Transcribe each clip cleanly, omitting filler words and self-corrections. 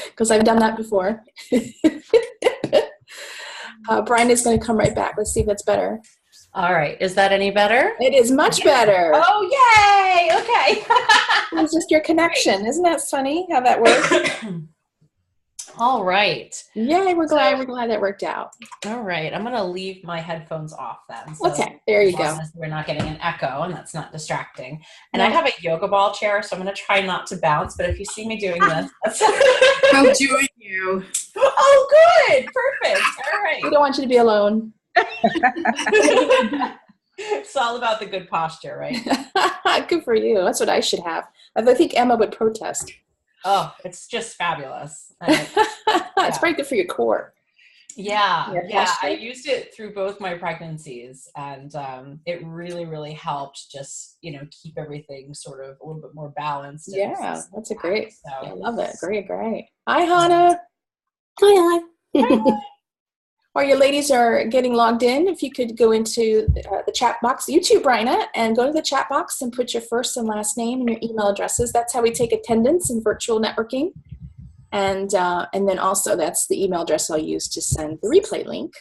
because I've done that before. Brian is going to come right back. Let's see if that's better. All right. Is that any better? It is much better. Oh, yay. Okay. It's just your connection. Isn't that funny how that works? All right. Yay, we're glad that worked out. All right. I'm going to leave my headphones off then. So okay, there you go. We're not getting an echo and that's not distracting. And I have a yoga ball chair, so I'm going to try not to bounce. But if you see me doing this, that's I'll join you. Oh, good. Perfect. All right. We don't want you to be alone. It's all about the good posture, right? Good for you. That's what I should have. I think Emma would protest. Oh, it's just fabulous. It's very good for your core. Yeah. I used it through both my pregnancies, and it really, really helped just, keep everything sort of a little bit more balanced. Yeah, that's a great. So, I love it. Great. Hi, Hannah. Hi. While your ladies are getting logged in, if you could go into the chat box, you too, Bryna, and go to the chat box and put your first and last name and your email addresses. That's how we take attendance in virtual networking. And then also that's the email address I'll use to send the replay link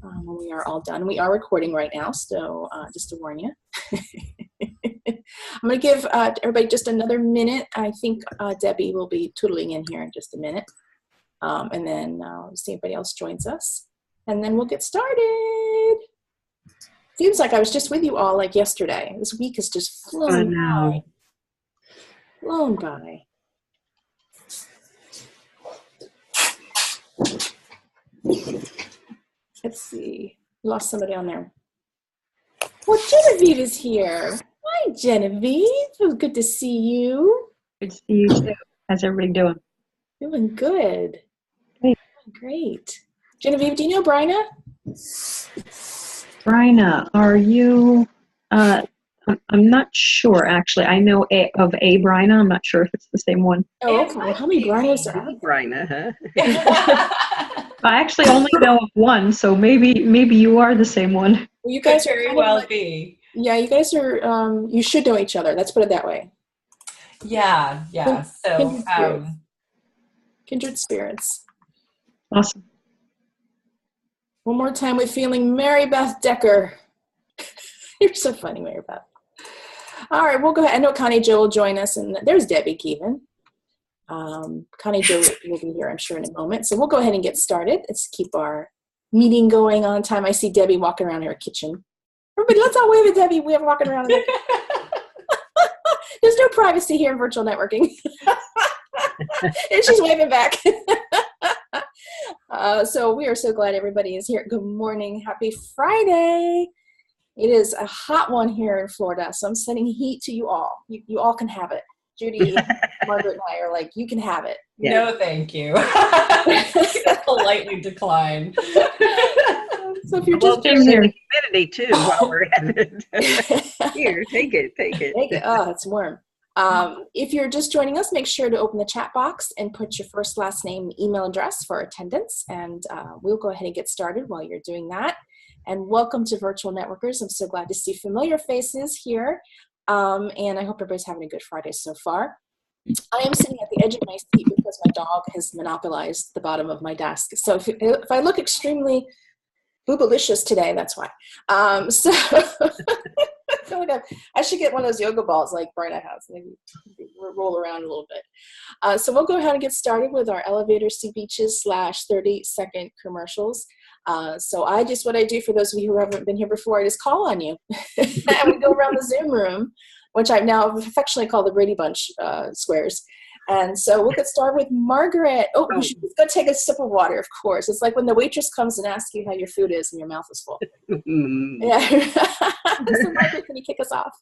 when we are all done. We are recording right now, so just to warn you. I'm going to give everybody just another minute. I think Debbie will be tootling in here in just a minute. And then see if anybody else joins us. And then we'll get started. Seems like I was just with you all like yesterday. This week has just flown by. Flown by. Let's see. Lost somebody on there. Well, Genevieve is here. Hi, Genevieve. It was good to see you. Good to see you too. How's everybody doing? Doing good. Great. Genevieve, do you know Bryna? Bryna, are you, I'm not sure actually. I know of a Bryna. I'm not sure if it's the same one. Oh, okay. How many Brynas are there? Bryna, huh? I actually only know of one, so maybe you are the same one. Well, you guys very well be. Yeah, you guys are, you should know each other. Let's put it that way. Yeah. So, kindred spirits. Awesome. One more time with feeling Mary Beth Decker. You're so funny, Mary Beth. All right, we'll go ahead. I know Connie Jo will join us, and there's Debbie Keevan. Connie Jo will be here, I'm sure, in a moment. So we'll go ahead and get started. Let's keep our meeting going on time. I see Debbie walking around her kitchen. Everybody, let's all wave at Debbie. We have walking around. There's no privacy here in virtual networking. And she's waving back. So we are so glad everybody is here. Good morning. Happy Friday. It is a hot one here in Florida, so I'm sending heat to you all. You all can have it. Judy, Margaret, and I are like, you can have it. Yeah. No, thank you. Politely decline. So if you're just there's the humidity too while we're at it. Here, take it. Take it. Oh, it's warm. If you're just joining us, make sure to open the chat box and put your first, last name, email address for attendance, and we'll go ahead and get started while you're doing that. And welcome to Virtual Networkers. I'm so glad to see familiar faces here, and I hope everybody's having a good Friday so far. I am sitting at the edge of my seat because my dog has monopolized the bottom of my desk. So if I look extremely boobalicious today, that's why. So I should get one of those yoga balls like Bryna has, maybe roll around a little bit. So we'll go ahead and get started with our elevator sea beaches / 30-second commercials. So what I do for those of you who haven't been here before, I just call on you. And we go around the Zoom room, which I've now affectionately called the Brady Bunch squares. And so we'll get started with Margaret. Oh, you should go take a sip of water, of course. It's like when the waitress comes and asks you how your food is and your mouth is full. Yeah. So Margaret, can you kick us off?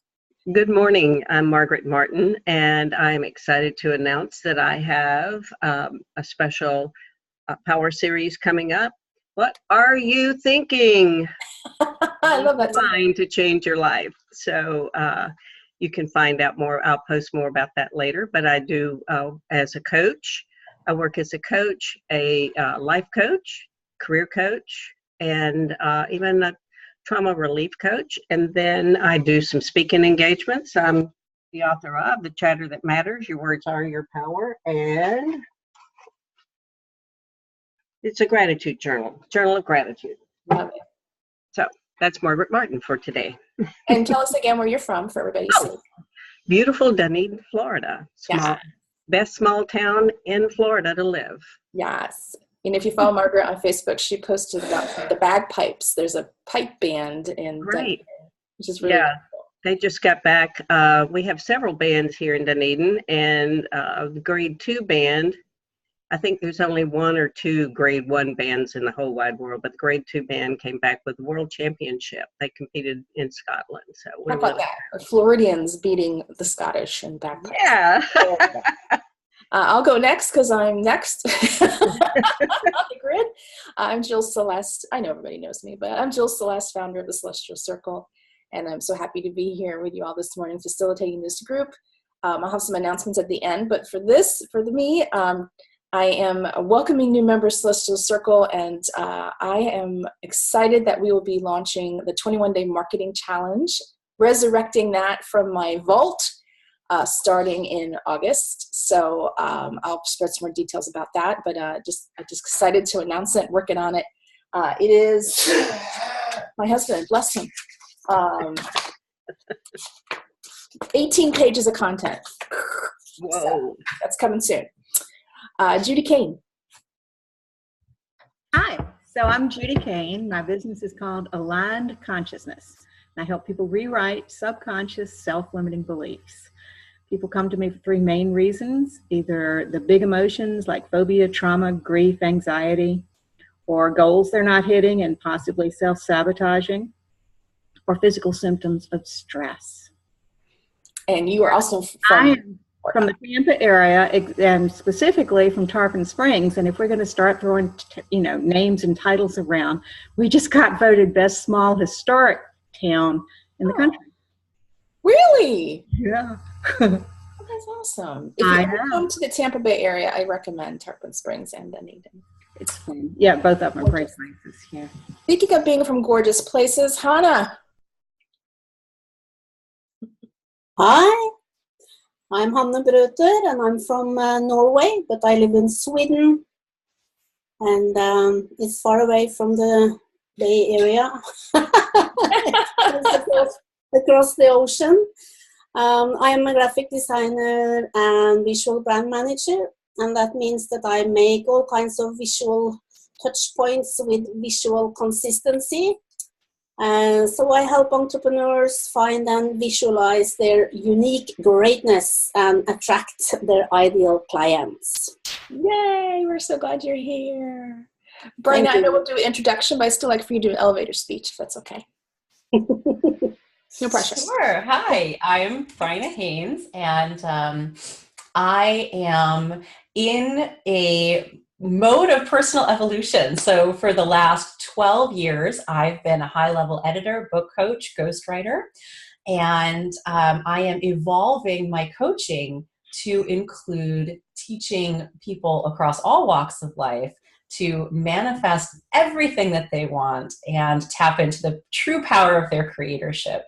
Good morning. I'm Margaret Martin, and I'm excited to announce that I have a special power series coming up. What are you thinking? I love that. Trying to change your life. So you can find out more. I'll post more about that later. But I do as a coach. I work as a coach, a life coach, career coach, and even a trauma relief coach. And then I do some speaking engagements. I'm the author of The Chatter That Matters, Your Words Are Your Power, and it's a gratitude journal of gratitude. Love it. So that's Margaret Martin for today. And tell us again where you're from for everybody's sake. Beautiful Dunedin, Florida. Best small town in Florida to live. Yes. And if you follow Margaret on Facebook, she posted about the bagpipes. There's a pipe band in Dunedin, which is really cool. They just got back. We have several bands here in Dunedin, and the grade 2 band, I think there's only 1 or 2 grade 1 bands in the whole wide world, but the grade 2 band came back with the world championship. They competed in Scotland. So how about that? The Floridians beating the Scottish in bagpipes. Yeah. I'll go next because I'm next on the grid. I'm Jill Celeste. I know everybody knows me, but I'm Jill Celeste, founder of the Celestial Circle. And I'm so happy to be here with you all this morning facilitating this group. I'll have some announcements at the end, but for me, I am welcoming new members to Celestial Circle, and I am excited that we will be launching the 21-day marketing challenge, resurrecting that from my vault, starting in August. So I'll spread some more details about that, but I'm just excited to announce it, working on it. It is my husband, bless him. 18 pages of content. Whoa. So that's coming soon. Judy Kane. Hi, so I'm Judy Kane. My business is called Aligned Consciousness. I help people rewrite subconscious self-limiting beliefs. People come to me for 3 main reasons: either the big emotions like phobia, trauma, grief, anxiety, or goals they're not hitting and possibly self-sabotaging, or physical symptoms of stress. And you are also from the Tampa area, and specifically from Tarpon Springs. And if we're going to start throwing, names and titles around, we just got voted best small historic town in the country. Really? Yeah. Oh, that's awesome. If you ever come to the Tampa Bay area, I recommend Tarpon Springs and Dunedin. It's fun. Yeah, both of them are great places. Yeah. Speaking of being from gorgeous places, Hannah. Hi, I'm Hanne Brøter, and I'm from Norway, but I live in Sweden, and it's far away from the Bay Area, across the ocean. I am a graphic designer and visual brand manager, and that means that I make all kinds of visual touch points with visual consistency. So I help entrepreneurs find and visualize their unique greatness and attract their ideal clients. Yay, we're so glad you're here. Bryna, I know we'll do an introduction, but I still like for you to do an elevator speech, if that's okay. No pressure. Sure. Hi, I'm Bryna Haynes, and I am in a mode of personal evolution. So for the last 12 years, I've been a high-level editor, book coach, ghostwriter, and I am evolving my coaching to include teaching people across all walks of life to manifest everything that they want and tap into the true power of their creatorship.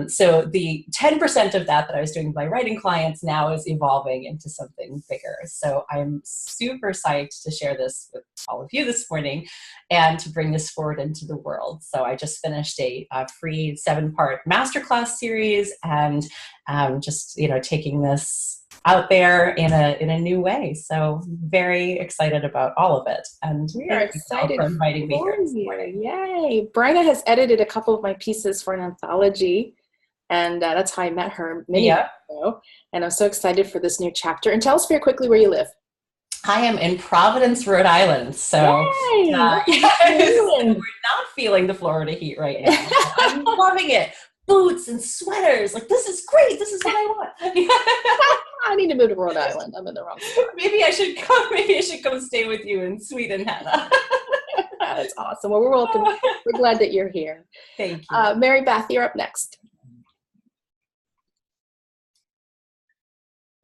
So the 10% of that I was doing by writing clients now is evolving into something bigger. So I'm super psyched to share this with all of you this morning and to bring this forward into the world. So I just finished a free 7-part masterclass series, and just taking this out there in a new way. So very excited about all of it. And we are excited for inviting me here this morning. Yay. Bryna has edited a couple of my pieces for an anthology, and that's how I met her many years ago. And I'm so excited for this new chapter. And tell us very quickly where you live. I am in Providence, Rhode Island. So we're not feeling the Florida heat right now. I'm loving it. Boots and sweaters. Like, this is great. This is what I want. I need to move to Rhode Island. I'm in the wrong spot. Maybe I should come stay with you in Sweden, Hannah. That's awesome. Well, we're welcome. We're glad that you're here. Thank you. Mary Beth, you're up next.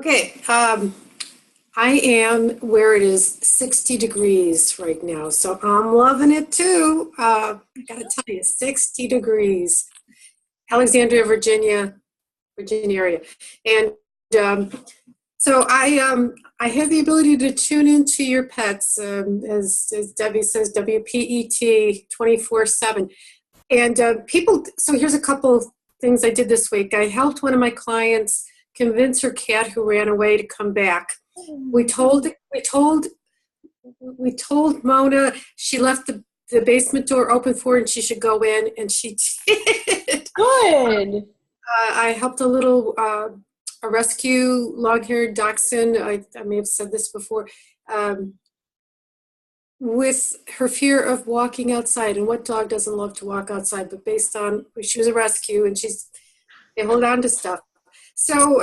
Okay. I am where it is 60 degrees right now, so I'm loving it too. I gotta tell you, 60 degrees. Alexandria, Virginia, Virginia area. And so I have the ability to tune into your pets, as Debbie says, WPET 24/7. And people, so here's a couple of things I did this week. I helped one of my clients convince her cat who ran away to come back. We told Mona she left the basement door open for her and she should go in, and she did. Good. I helped a little a rescue long-haired dachshund. I may have said this before. With her fear of walking outside, and what dog doesn't love to walk outside? But based on she was a rescue, and they hold on to stuff. So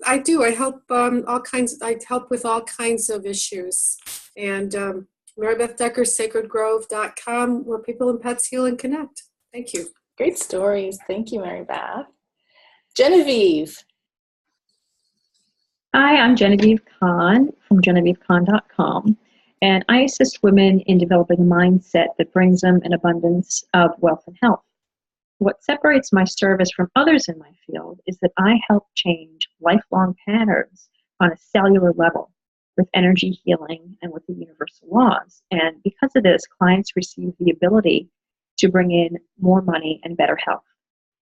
I help all kinds. I help with all kinds of issues. And Marybeth Decker, sacredgrove.com, where people and pets heal and connect. Thank you. Great stories. Thank you, Mary Beth. Genevieve. Hi, I'm Genevieve Kahn from GenevieveKahn.com, and I assist women in developing a mindset that brings them an abundance of wealth and health. What separates my service from others in my field is that I help change lifelong patterns on a cellular level with energy healing and with the universal laws. And because of this, clients receive the ability to bring in more money and better health.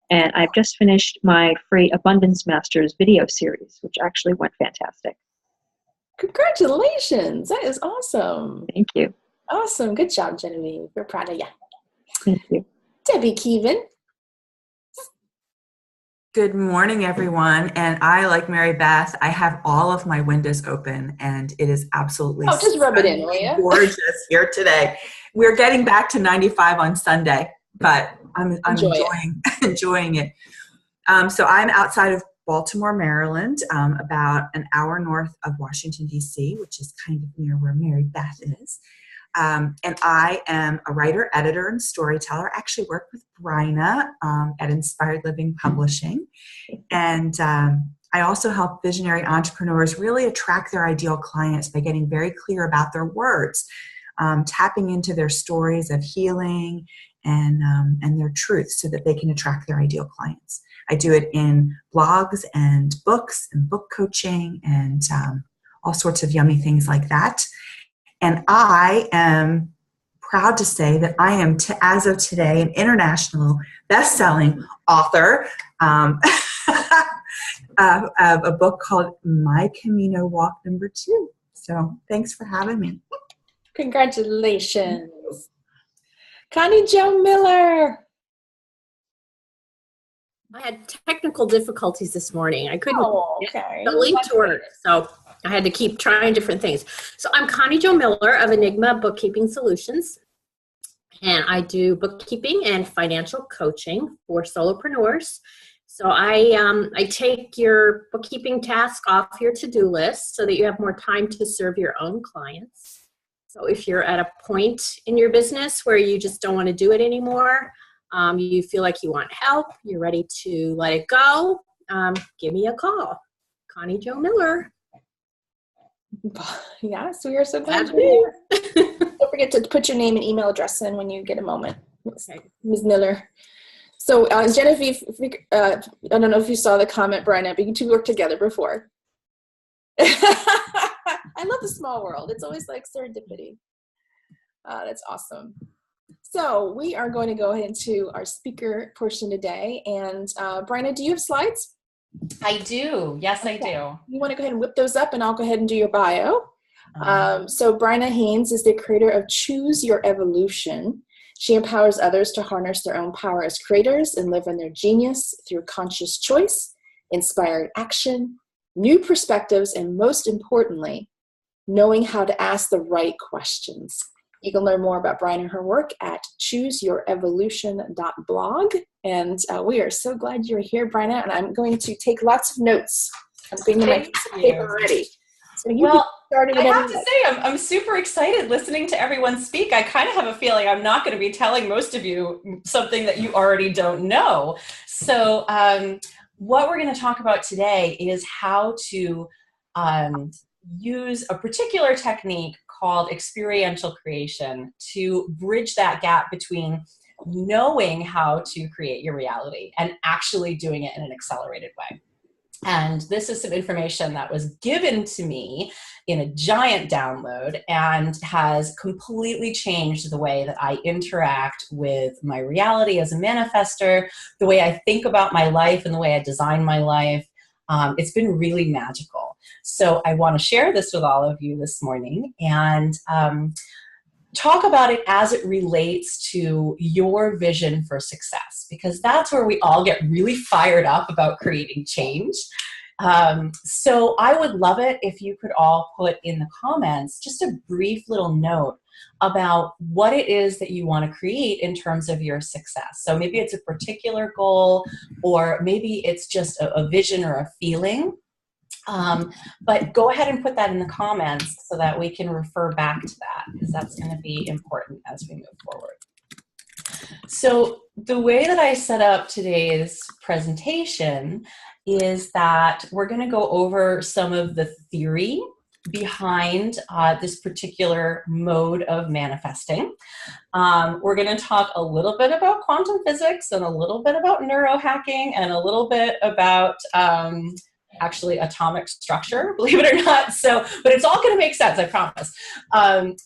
And I've just finished my free Abundance Masters video series, which actually went fantastic. Congratulations. That is awesome. Thank you. Awesome. Good job, Genevieve. We're proud of you. Thank you. Debbie Keevan. Good morning, everyone. And I, like Mary Beth, I have all of my windows open, and it is absolutely just rub it in, will you? gorgeous here today. We're getting back to 95 on Sunday, but I'm enjoying it. So I'm outside of Baltimore, Maryland, about an hour north of Washington, D.C., which is kind of near where Mary Beth is. And I am a writer, editor, and storyteller. I actually work with Bryna at Inspired Living Publishing. And I also help visionary entrepreneurs really attract their ideal clients by getting very clear about their words, tapping into their stories of healing and their truth so that they can attract their ideal clients. I do it in blogs and books and book coaching and all sorts of yummy things like that. And I am proud to say that I am, as of today, an international best-selling author of a book called My Camino Walk Number 2. So thanks for having me. Congratulations. Connie Jo Miller. I had technical difficulties this morning. I couldn't get the link to work, so I had to keep trying different things. So I'm Connie Jo Miller of Enigma Bookkeeping Solutions, and I do bookkeeping and financial coaching for solopreneurs. So I take your bookkeeping task off your to-do list so that you have more time to serve your own clients. So if you're at a point in your business where you just don't want to do it anymore, you feel like you want help, you're ready to let it go, give me a call. Connie Jo Miller. Yes, we are so glad you're here. Don't forget to put your name and email address in when you get a moment, Ms. Miller. So Genevieve, I don't know if you saw the comment, Bryna, but you two worked together before. I love the small world. It's always like serendipity. That's awesome. So we are going to go ahead into our speaker portion today. And Bryna, do you have slides? I do. Yes, okay. I do. You want to go ahead and whip those up, and I'll go ahead and do your bio. So Bryna Haynes is the creator of Choose Your Evolution. She empowers others to harness their own power as creators and live in their genius through conscious choice, inspired action, new perspectives, and most importantly, knowing how to ask the right questions. You can learn more about Bryna and her work at chooseyourevolution.blog. And we are so glad you're here, Bryna, and I'm going to take lots of notes. I'm bringing my paper ready. So you can start I have to say, I'm super excited listening to everyone speak. I kind of have a feeling I'm not going to be telling most of you something that you already don't know. So what we're going to talk about today is how to use a particular technique called experiential creation to bridge that gap between knowing how to create your reality and actually doing it in an accelerated way. And this is some information that was given to me in a giant download and has completely changed the way that I interact with my reality as a manifester, the way I think about my life and the way I design my life. It's been really magical. So I want to share this with all of you this morning and talk about it as it relates to your vision for success, because that's where we all get really fired up about creating change. So I would love it if you could all put in the comments just a brief little note about what it is that you want to create in terms of your success. So maybe it's a particular goal, or maybe it's just a vision or a feeling. But go ahead and put that in the comments so that we can refer back to that, because that's going to be important as we move forward. So the way that I set up today's presentation is that we're going to go over some of the theory behind this particular mode of manifesting. We're going to talk a little bit about quantum physics and a little bit about neurohacking and a little bit about actually atomic structure, believe it or not. So, but it's all going to make sense, I promise. And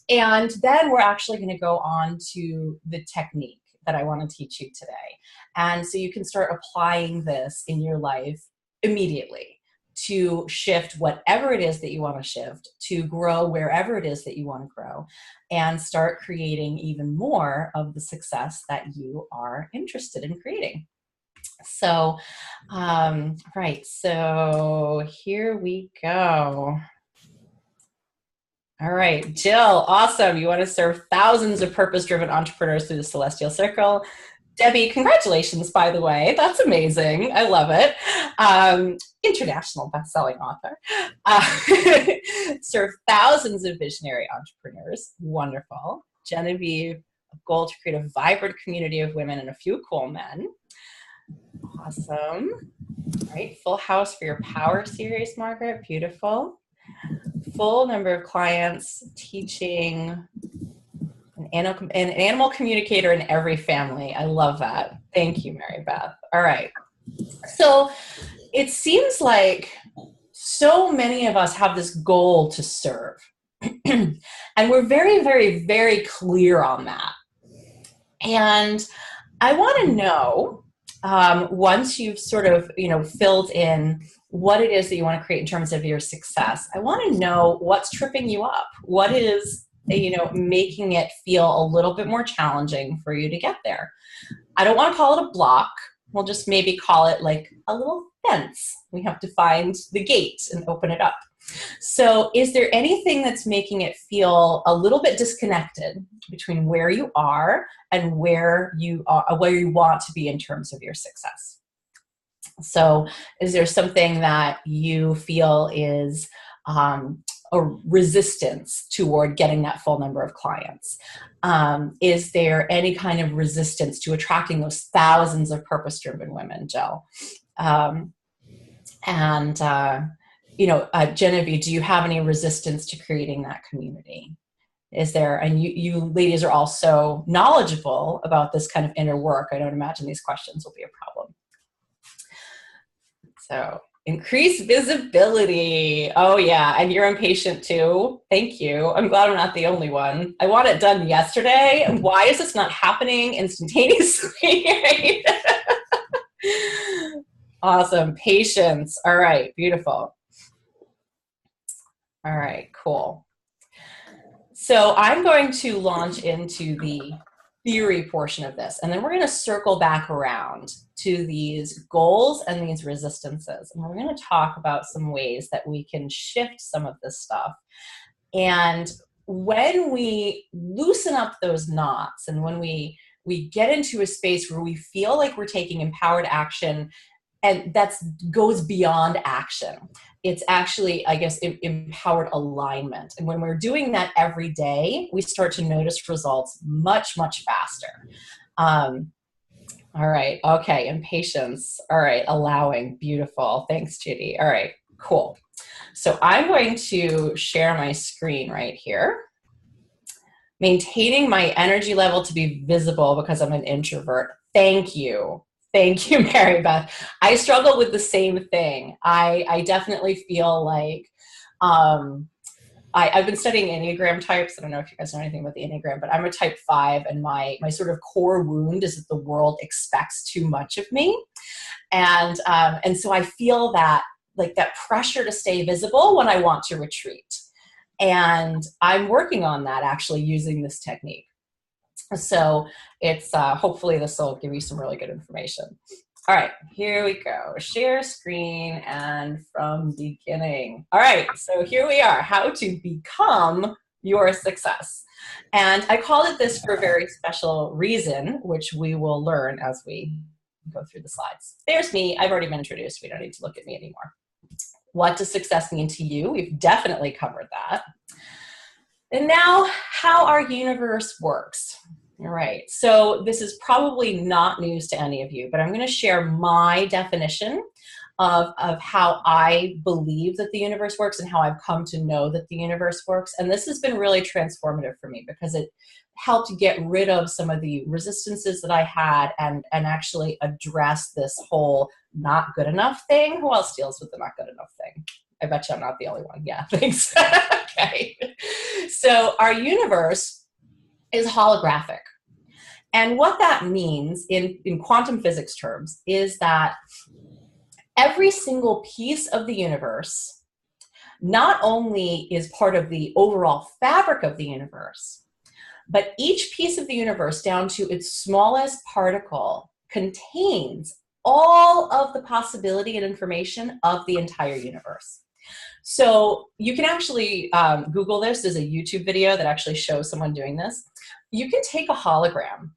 then we're actually going to go on to the technique that I want to teach you today. And so you can start applying this in your life immediately to shift whatever it is that you want to shift, to grow wherever it is that you want to grow, and start creating even more of the success that you are interested in creating. So, right, so here we go. All right, Jill, awesome. You want to serve thousands of purpose-driven entrepreneurs through the Celestial Circle. Debbie, congratulations, by the way. That's amazing. I love it. International best-selling author. Serve thousands of visionary entrepreneurs. Wonderful. Genevieve, a goal to create a vibrant community of women and a few cool men. Awesome. All right, full house for your power series, Margaret. Beautiful. Full number of clients, teaching an animal communicator in every family. I love that. Thank you, Mary Beth. All right. So it seems like so many of us have this goal to serve. And we're very, very, very clear on that. And I want to know, once you've sort of, filled in what it is that you want to create in terms of your success, I want to know what's tripping you up. What is, making it feel a little bit more challenging for you to get there. I don't want to call it a block. We'll just maybe call it like a little fence. We have to find the gate and open it up. So is there anything that's making it feel a little bit disconnected between where you are and where you want to be in terms of your success? So is there something that you feel is a resistance toward getting that full number of clients? Is there any kind of resistance to attracting those thousands of purpose-driven women, Jill? Genevieve, do you have any resistance to creating that community? Is there, and you ladies are all so knowledgeable about this kind of inner work, I don't imagine these questions will be a problem. So, increase visibility. Oh yeah, and you're impatient too. Thank you. I'm glad I'm not the only one. I want it done yesterday. Why is this not happening instantaneously? Awesome. Patience. All right. Beautiful. All right. Cool. So I'm going to launch into the theory portion of this, and then we're going to circle back around to these goals and these resistances. And we're going to talk about some ways that we can shift some of this stuff. And when we loosen up those knots and when we get into a space where we feel like we're taking empowered action, and that goes beyond action. It's actually, I guess, empowered alignment. And when we're doing that every day, we start to notice results much, much faster. All right. Okay. Impatience. All right. Allowing. Beautiful. Thanks, Judy. All right. Cool. So I'm going to share my screen right here. Maintaining my energy level to be visible because I'm an introvert. Thank you. Thank you, Mary Beth. I struggle with the same thing. I definitely feel like I've been studying Enneagram types. I don't know if you guys know anything about the Enneagram, but I'm a type 5, and my sort of core wound is that the world expects too much of me. And so I feel that, like, that pressure to stay visible when I want to retreat. And I'm working on that, actually, using this technique. So it's hopefully this will give you some really good information. All right, here we go. Share screen and from beginning. All right, so here we are, how to become your success. And I called it this for a very special reason, which we will learn as we go through the slides. There's me. I've already been introduced. We don't need to look at me anymore. What does success mean to you? We've definitely covered that. And now, how our universe works. All right, so this is probably not news to any of you, but I'm going to share my definition of how I believe that the universe works and how I've come to know that the universe works. And this has been really transformative for me because it helped get rid of some of the resistances that I had and actually address this whole not good enough thing. Who else deals with the not good enough thing? I bet you I'm not the only one. Yeah, thanks. Okay. So our universe is holographic. And what that means in quantum physics terms is that every single piece of the universe not only is part of the overall fabric of the universe, but each piece of the universe, down to its smallest particle, contains all of the possibility and information of the entire universe. So you can actually Google this. There's a YouTube video that actually shows someone doing this. You can take a hologram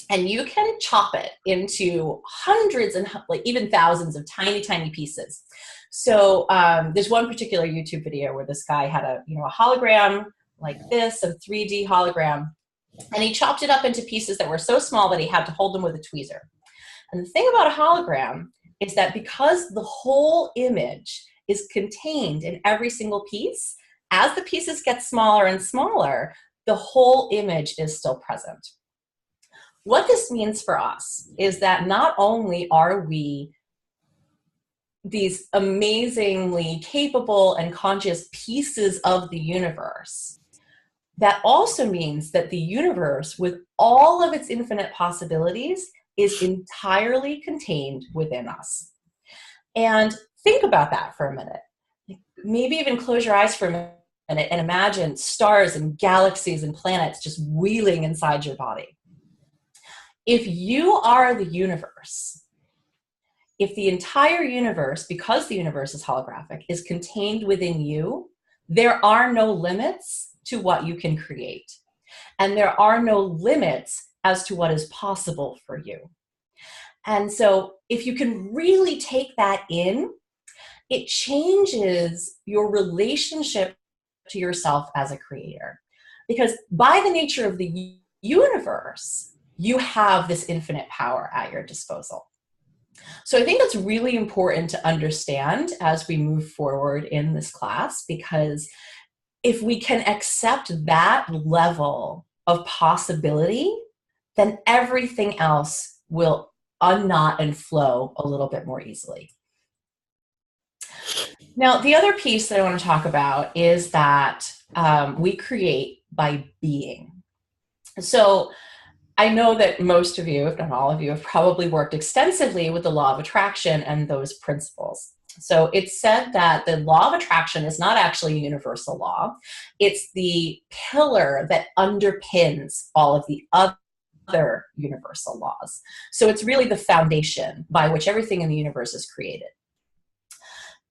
and you can chop it into hundreds and like even thousands of tiny, tiny pieces. So there's one particular YouTube video where this guy had a hologram like this, a 3D hologram, and he chopped it up into pieces that were so small that he had to hold them with a tweezer. And the thing about a hologram is that because the whole image is contained in every single piece, as the pieces get smaller and smaller, the whole image is still present. What this means for us is that not only are we these amazingly capable and conscious pieces of the universe, that also means that the universe, with all of its infinite possibilities, is entirely contained within us. And think about that for a minute. Maybe even close your eyes for a minute and imagine stars and galaxies and planets just wheeling inside your body. If you are the universe, if the entire universe, because the universe is holographic, is contained within you, there are no limits to what you can create. And there are no limits as to what is possible for you. And so if you can really take that in, it changes your relationship to yourself as a creator. Because by the nature of the universe, you have this infinite power at your disposal. So I think that's really important to understand as we move forward in this class, because if we can accept that level of possibility, then everything else will unknot and flow a little bit more easily. Now, the other piece that I want to talk about is that we create by being. So I know that most of you, if not all of you, have probably worked extensively with the law of attraction and those principles. So it's said that the law of attraction is not actually a universal law. It's the pillar that underpins all of the other universal laws. So it's really the foundation by which everything in the universe is created.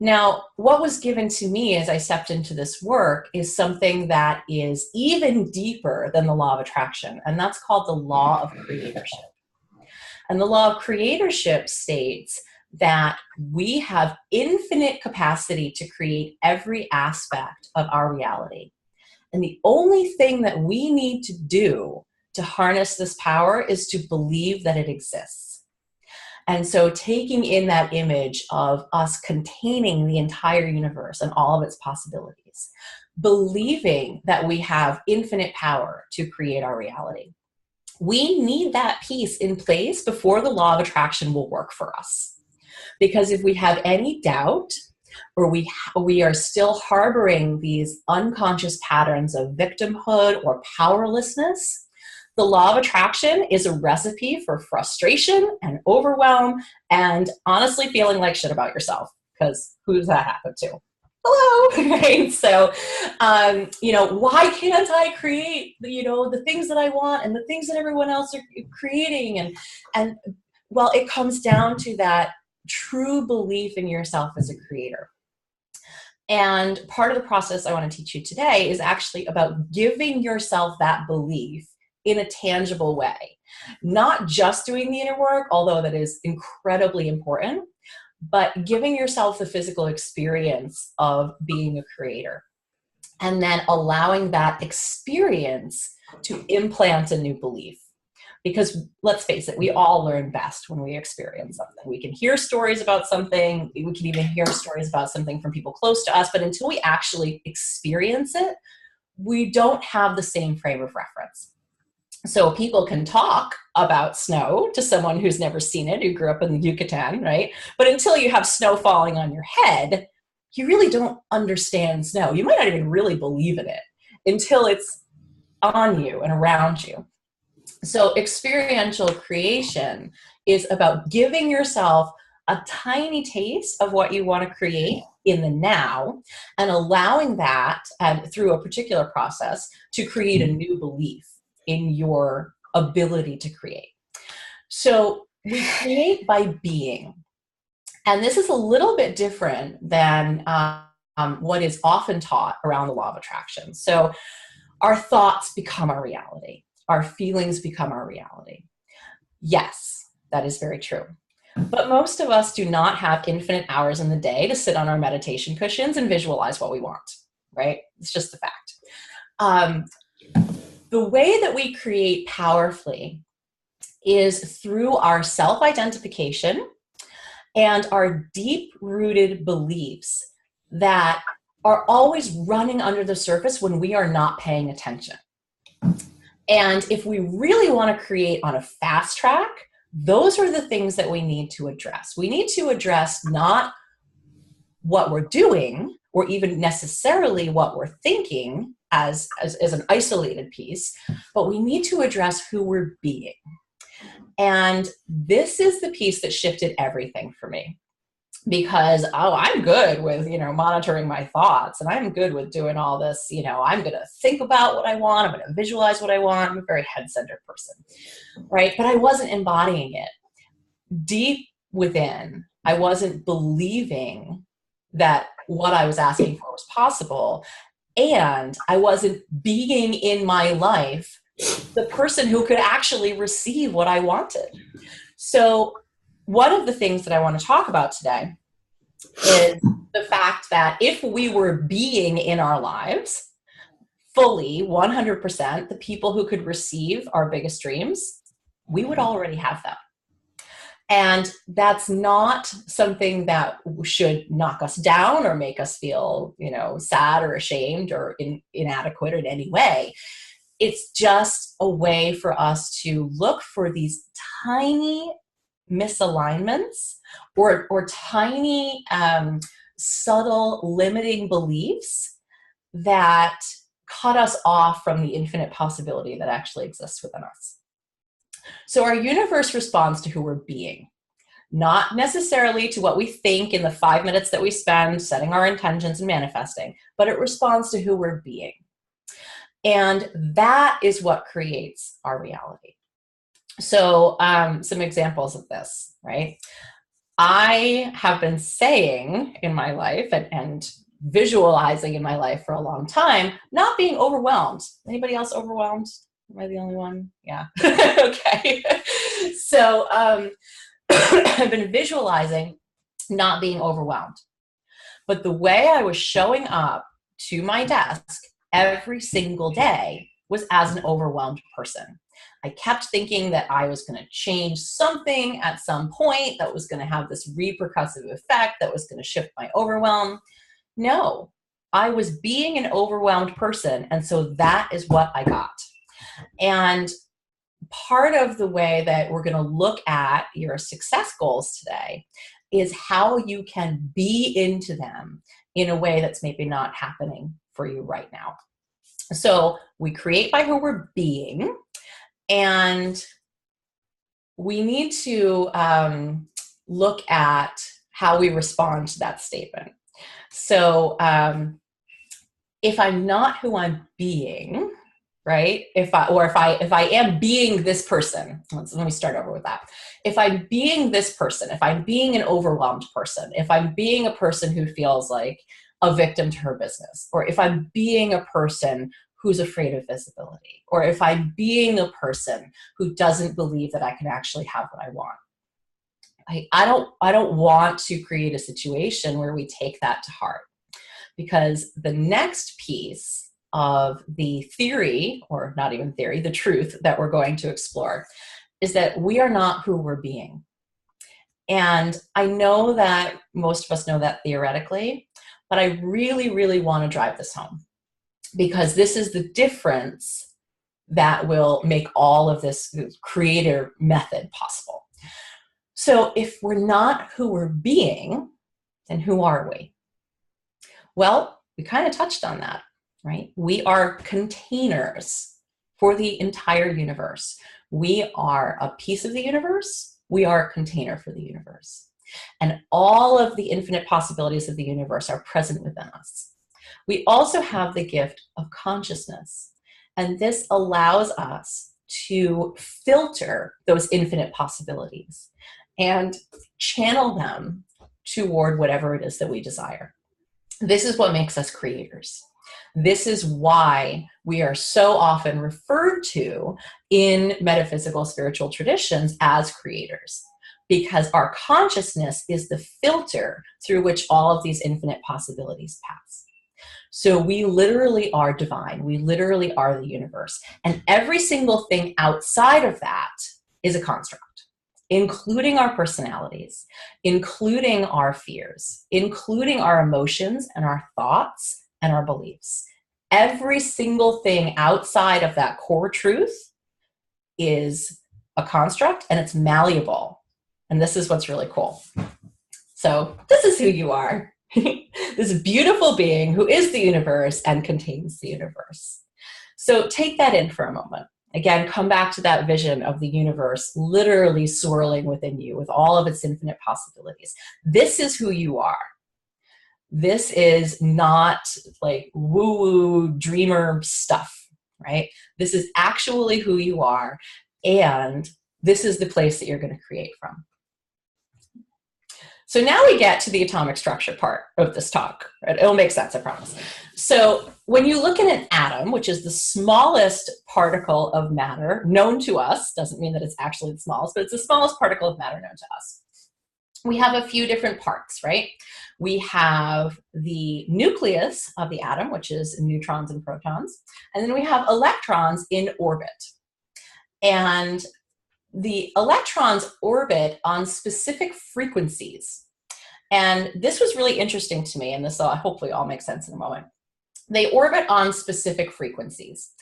Now, what was given to me as I stepped into this work is something that is even deeper than the law of attraction, and that's called the law of creatorship. And the law of creatorship states that we have infinite capacity to create every aspect of our reality. And the only thing that we need to do to harness this power is to believe that it exists. And so taking in that image of us containing the entire universe and all of its possibilities, believing that we have infinite power to create our reality. We need that piece in place before the law of attraction will work for us. Because if we have any doubt, or we are still harboring these unconscious patterns of victimhood or powerlessness, the law of attraction is a recipe for frustration and overwhelm and honestly feeling like shit about yourself, because who does that happen to? Hello, right? So, why can't I create, the things that I want and the things that everyone else are creating? And well, it comes down to that true belief in yourself as a creator. And part of the process I want to teach you today is actually about giving yourself that belief in a tangible way. Not just doing the inner work, although that is incredibly important, but giving yourself the physical experience of being a creator. And then allowing that experience to implant a new belief. Because let's face it, we all learn best when we experience something. We can hear stories about something. We can even hear stories about something from people close to us. But until we actually experience it, we don't have the same frame of reference. So people can talk about snow to someone who's never seen it, who grew up in the Yucatan, right? But until you have snow falling on your head, you really don't understand snow. You might not even really believe in it until it's on you and around you. So experiential creation is about giving yourself a tiny taste of what you want to create in the now and allowing that, and through a particular process, to create a new belief in your ability to create. So we create by being. And this is a little bit different than what is often taught around the law of attraction. So our thoughts become our reality. Our feelings become our reality. Yes, that is very true. But most of us do not have infinite hours in the day to sit on our meditation cushions and visualize what we want, right? It's just a fact. The way that we create powerfully is through our self-identification and our deep-rooted beliefs that are always running under the surface when we are not paying attention. And if we really want to create on a fast track, those are the things that we need to address. We need to address not what we're doing or even necessarily what we're thinking as an isolated piece, but we need to address who we're being. And this is the piece that shifted everything for me. Because, I'm good with, monitoring my thoughts, and I'm good with doing all this, I'm going to think about what I want, I'm going to visualize what I want. I'm a very head-centered person, right? But I wasn't embodying it. Deep within, I wasn't believing that what I was asking for was possible, and I wasn't being in my life the person who could actually receive what I wanted. So one of the things that I want to talk about today is the fact that if we were being in our lives fully 100%, the people who could receive our biggest dreams, we would already have them. And that's not something that should knock us down or make us feel, sad or ashamed or inadequate in any way. It's just a way for us to look for these tiny misalignments or tiny subtle limiting beliefs that cut us off from the infinite possibility that actually exists within us. So our universe responds to who we're being, not necessarily to what we think in the 5 minutes that we spend setting our intentions and manifesting, but it responds to who we're being. And that is what creates our reality. So some examples of this, right? I have been saying in my life and visualizing in my life for a long time, not being overwhelmed. Anybody else overwhelmed? Am I the only one? Yeah. Okay. So I've been visualizing not being overwhelmed. But the way I was showing up to my desk every single day was as an overwhelmed person. I kept thinking that I was going to change something at some point that was going to have this repercussive effect that was going to shift my overwhelm. No, I was being an overwhelmed person, and so that is what I got. And part of the way that we're going to look at your success goals today is how you can be into them in a way that's maybe not happening for you right now. So we create by who we're being, and we need to look at how we respond to that statement. So if I'm not who I'm being, right? If I am being this person, let me start over with that. If I'm being this person, if I'm being an overwhelmed person, if I'm being a person who feels like a victim to her business, or if I'm being a person who's afraid of visibility, or if I'm being a person who doesn't believe that I can actually have what I want, I don't want to create a situation where we take that to heart, because the next piece of the theory, or not even theory, the truth that we're going to explore is that we are not who we're being. And I know that most of us know that theoretically, but I really, really want to drive this home, because this is the difference that will make all of this creator method possible. So if we're not who we're being, then who are we? Well, we kind of touched on that, right? We are containers for the entire universe. We are a piece of the universe. We are a container for the universe. And all of the infinite possibilities of the universe are present within us. We also have the gift of consciousness, and this allows us to filter those infinite possibilities and channel them toward whatever it is that we desire. This is what makes us creators. This is why we are so often referred to in metaphysical spiritual traditions as creators, because our consciousness is the filter through which all of these infinite possibilities pass. So we literally are divine. We literally are the universe. And every single thing outside of that is a construct, including our personalities, including our fears, including our emotions and our thoughts and our beliefs. Every single thing outside of that core truth is a construct, and it's malleable. And this is what's really cool. So this is who you are. This beautiful being who is the universe and contains the universe. So take that in for a moment. Again, come back to that vision of the universe literally swirling within you with all of its infinite possibilities. This is who you are. This is not like woo-woo dreamer stuff, right? This is actually who you are, and this is the place that you're going to create from. So now we get to the atomic structure part of this talk. Right? It'll make sense, I promise. So when you look at an atom, which is the smallest particle of matter known to us, doesn't mean that it's actually the smallest, but it's the smallest particle of matter known to us. We have a few different parts, right? We have the nucleus of the atom, which is neutrons and protons, and then we have electrons in orbit. And the electrons orbit on specific frequencies. And this was really interesting to me, and this will hopefully all make sense in a moment. They orbit on specific frequencies.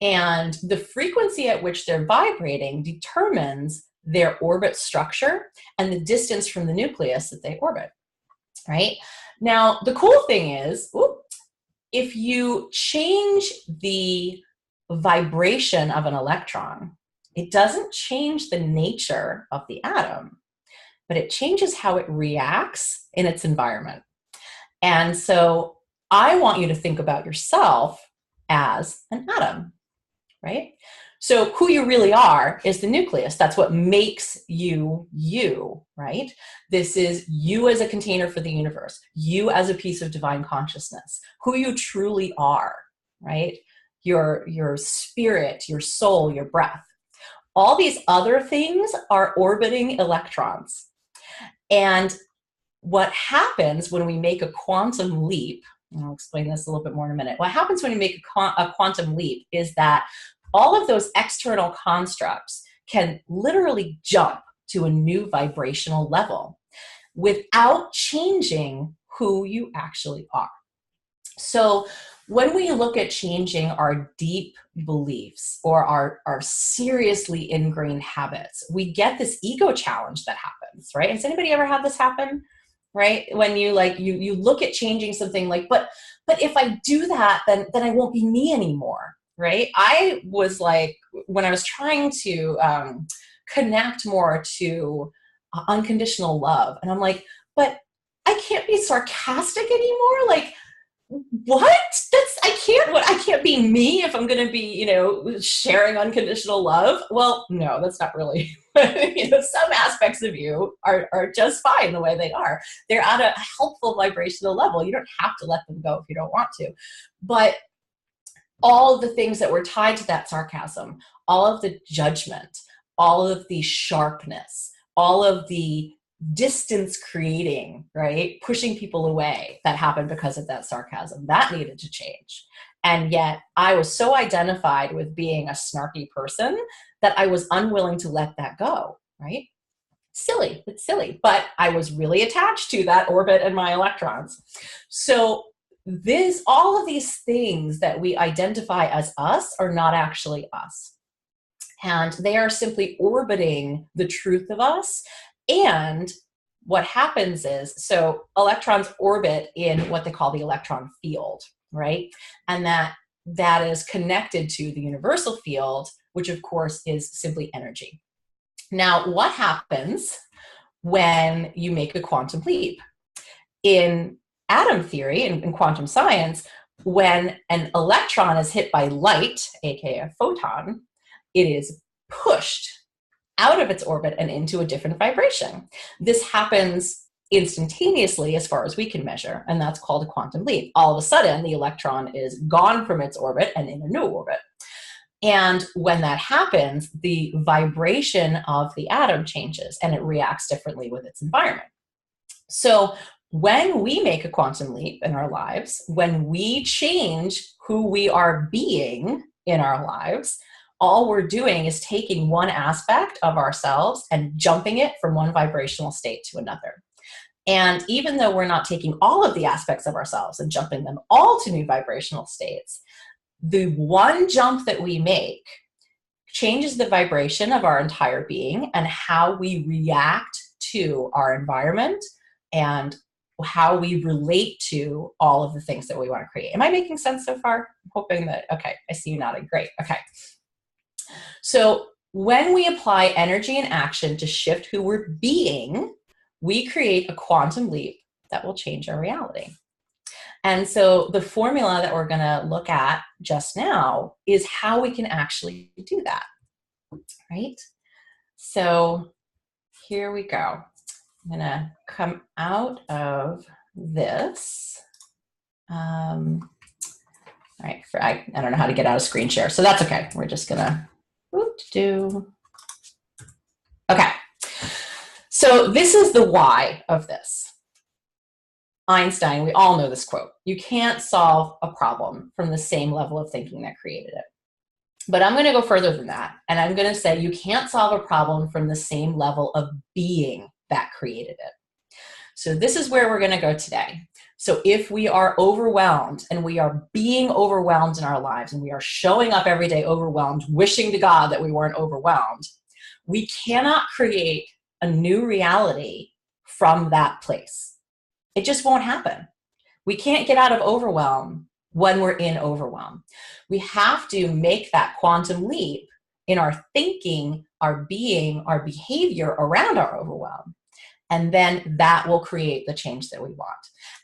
And the frequency at which they're vibrating determines their orbit structure and the distance from the nucleus that they orbit, right? Now, the cool thing is, if you change the vibration of an electron, it doesn't change the nature of the atom, but it changes how it reacts in its environment. And so I want you to think about yourself as an atom, right? So who you really are is the nucleus. That's what makes you, you, right? This is you as a container for the universe, you as a piece of divine consciousness, who you truly are, right? Your spirit, your soul, your breath. All these other things are orbiting electrons. And what happens when we make a quantum leap, and I'll explain this a little bit more in a minute. What happens when you make a quantum leap is that all of those external constructs can literally jump to a new vibrational level without changing who you actually are. So when we look at changing our deep beliefs or our seriously ingrained habits, we get this ego challenge that happens, right? Has anybody ever had this happen? Right? When you you look at changing something like, but if I do that, then I won't be me anymore, right? I was like, when I was trying to connect more to unconditional love, and I'm like, but I can't be sarcastic anymore. Like, what? I can't be me if I'm going to be, sharing unconditional love. Well, no, that's not really, some aspects of you are just fine the way they are. They're at a helpful vibrational level. You don't have to let them go if you don't want to. But all of the things that were tied to that sarcasm, all of the judgment, all of the sharpness, all of the distance creating, right? Pushing people away that happened because of that sarcasm, that needed to change. And yet I was so identified with being a snarky person that I was unwilling to let that go, right? Silly, it's silly, but I was really attached to that orbit and my electrons. So all of these things that we identify as us are not actually us. And they are simply orbiting the truth of us. And what happens is, so electrons orbit in what they call the electron field, right? And that is connected to the universal field, which of course is simply energy. Now, what happens when you make a quantum leap? In atom theory and in quantum science, when an electron is hit by light, aka a photon, it is pushed out of its orbit and into a different vibration. This happens instantaneously as far as we can measure, and that's called a quantum leap. All of a sudden, the electron is gone from its orbit and in a new orbit. And when that happens, the vibration of the atom changes and it reacts differently with its environment. So when we make a quantum leap in our lives, when we change who we are being in our lives, all we're doing is taking one aspect of ourselves and jumping it from one vibrational state to another. And even though we're not taking all of the aspects of ourselves and jumping them all to new vibrational states, the one jump that we make changes the vibration of our entire being and how we react to our environment and how we relate to all of the things that we want to create. Am I making sense so far? I'm hoping that, okay, I see you nodding. Great, okay. So when we apply energy and action to shift who we're being, we create a quantum leap that will change our reality. And so the formula that we're going to look at just now is how we can actually do that, right? So here we go. I'm going to come out of this. All right, I don't know how to get out of screen share, so that's okay. We're just going to Okay, so this is the why of this. Einstein, we all know this quote: you can't solve a problem from the same level of thinking that created it. But I'm going to go further than that, and I'm going to say you can't solve a problem from the same level of being that created it. So this is where we're going to go today. So if we are overwhelmed and we are being overwhelmed in our lives and we are showing up every day overwhelmed, wishing to God that we weren't overwhelmed, we cannot create a new reality from that place. It just won't happen. We can't get out of overwhelm when we're in overwhelm. We have to make that quantum leap in our thinking, our being, our behavior around our overwhelm. And then that will create the change that we want.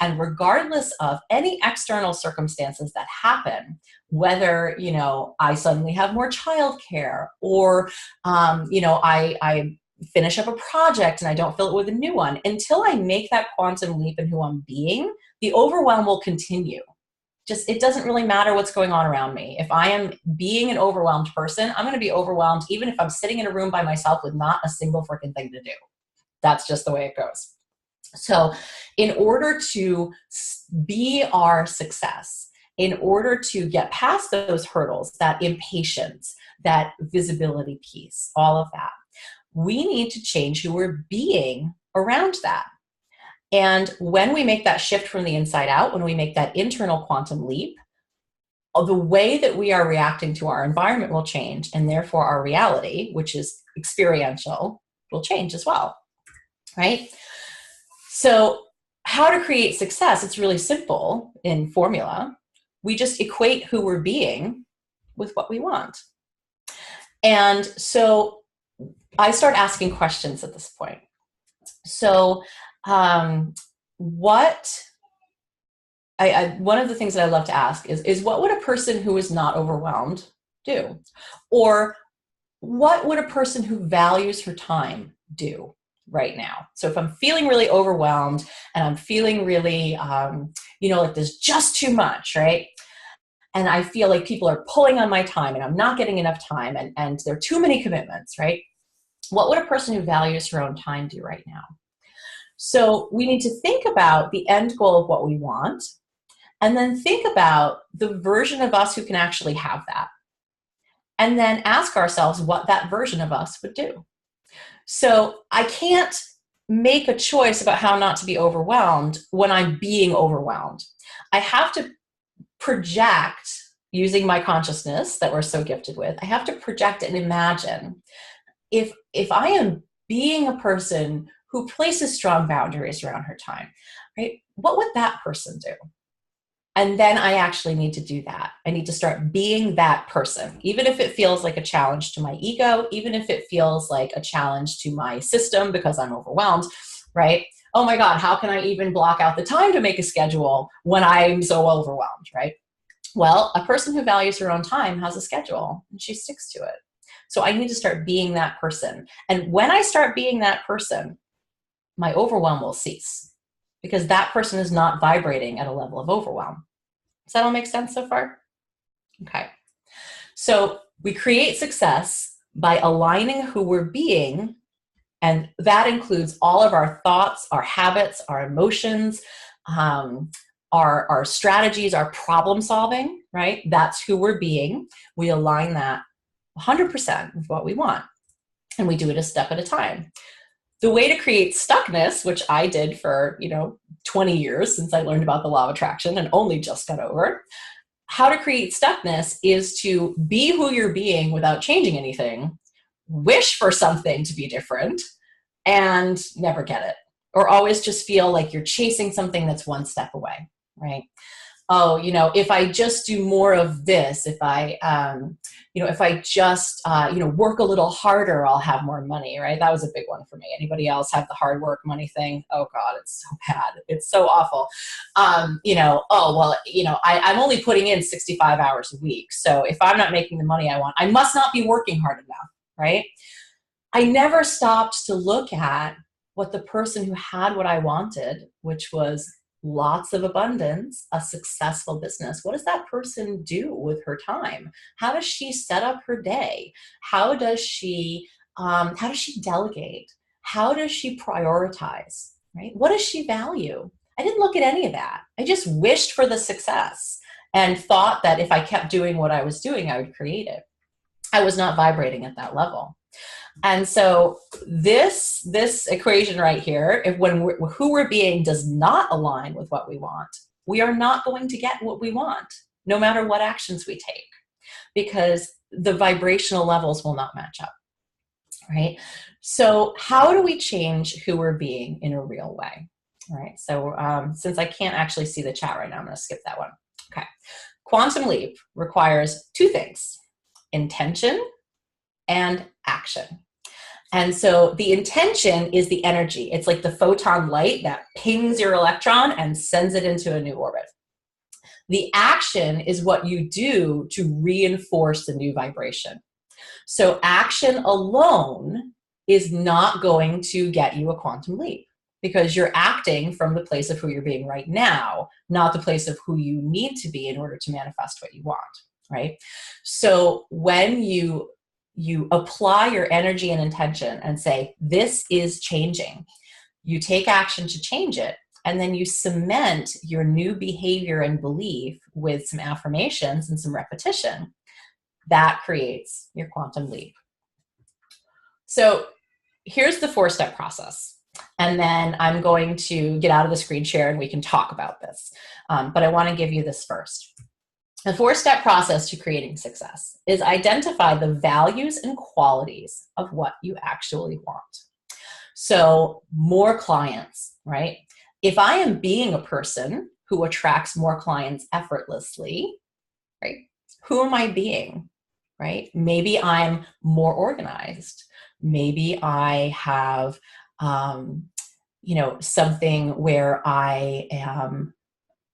And regardless of any external circumstances that happen, whether, I suddenly have more childcare or, I finish up a project and I don't fill it with a new one, until I make that quantum leap in who I'm being, the overwhelm will continue. It doesn't really matter what's going on around me. If I am being an overwhelmed person, I'm going to be overwhelmed even if I'm sitting in a room by myself with not a single freaking thing to do. That's just the way it goes. So in order to be our success, in order to get past those hurdles, that impatience, that visibility piece, all of that, we need to change who we're being around that. And when we make that shift from the inside out, when we make that internal quantum leap, the way that we are reacting to our environment will change, and therefore our reality, which is experiential, will change as well, right? So how to create success, it's really simple in formula. We just equate who we're being with what we want. And so I start asking questions at this point. So one of the things that I love to ask is what would a person who is not overwhelmed do? Or what would a person who values her time do right now? So if I'm feeling really overwhelmed and I'm feeling really, like there's just too much, right? And I feel like people are pulling on my time and I'm not getting enough time and there are too many commitments, right? What would a person who values her own time do right now? So we need to think about the end goal of what we want, and then think about the version of us who can actually have that. And then ask ourselves what that version of us would do. So I can't make a choice about how not to be overwhelmed when I'm being overwhelmed. I have to project, using my consciousness that we're so gifted with, I have to project and imagine if I am being a person who places strong boundaries around her time, right? What would that person do? And then I actually need to do that. I need to start being that person, even if it feels like a challenge to my ego, even if it feels like a challenge to my system because I'm overwhelmed, right? Oh my God, how can I even block out the time to make a schedule when I'm so overwhelmed, right? Well, a person who values her own time has a schedule and she sticks to it. So I need to start being that person. And when I start being that person, my overwhelm will cease because that person is not vibrating at a level of overwhelm. Does that all make sense so far? Okay. So we create success by aligning who we're being, and that includes all of our thoughts, our habits, our emotions, our strategies, our problem solving, right? That's who we're being. We align that 100% with what we want, and we do it a step at a time. The way to create stuckness, which I did for 20 years since I learned about the law of attraction and only just got over, how to create stuckness is to be who you're being without changing anything, wish for something to be different, and never get it. Or always just feel like you're chasing something that's one step away, right? Oh, if I just do more of this, if I just work a little harder, I'll have more money, right? That was a big one for me. Anybody else have the hard work money thing? Oh God, it's so bad. It's so awful. I'm only putting in 65 hours a week. So if I'm not making the money I want, I must not be working hard enough, right? I never stopped to look at what the person who had what I wanted, which was lots of abundance, a successful business. What does that person do with her time? How does she set up her day? How does she delegate? How does she prioritize? Right? What does she value? I didn't look at any of that. I just wished for the success and thought that if I kept doing what I was doing, I would create it. I was not vibrating at that level. And so this equation right here, who we're being does not align with what we want, we are not going to get what we want, no matter what actions we take, because the vibrational levels will not match up, right? So how do we change who we're being in a real way? All right. So since I can't actually see the chat right now, I'm going to skip that one. Okay. Quantum Leap requires two things: intention and action. And so the intention is the energy. It's like the photon light that pings your electron and sends it into a new orbit. The action is what you do to reinforce the new vibration. So action alone is not going to get you a quantum leap, because you're acting from the place of who you're being right now, not the place of who you need to be in order to manifest what you want, right? So when you apply your energy and intention and say, this is changing, you take action to change it, and then you cement your new behavior and belief with some affirmations and some repetition, that creates your quantum leap. So here's the 4-step process. And then I'm going to get out of the screen share and we can talk about this. But I want to give you this first. The 4-step process to creating success is identify the values and qualities of what you actually want. So more clients, right? If I am being a person who attracts more clients effortlessly, right? Who am I being, right? Maybe I'm more organized. Maybe I have, something where I am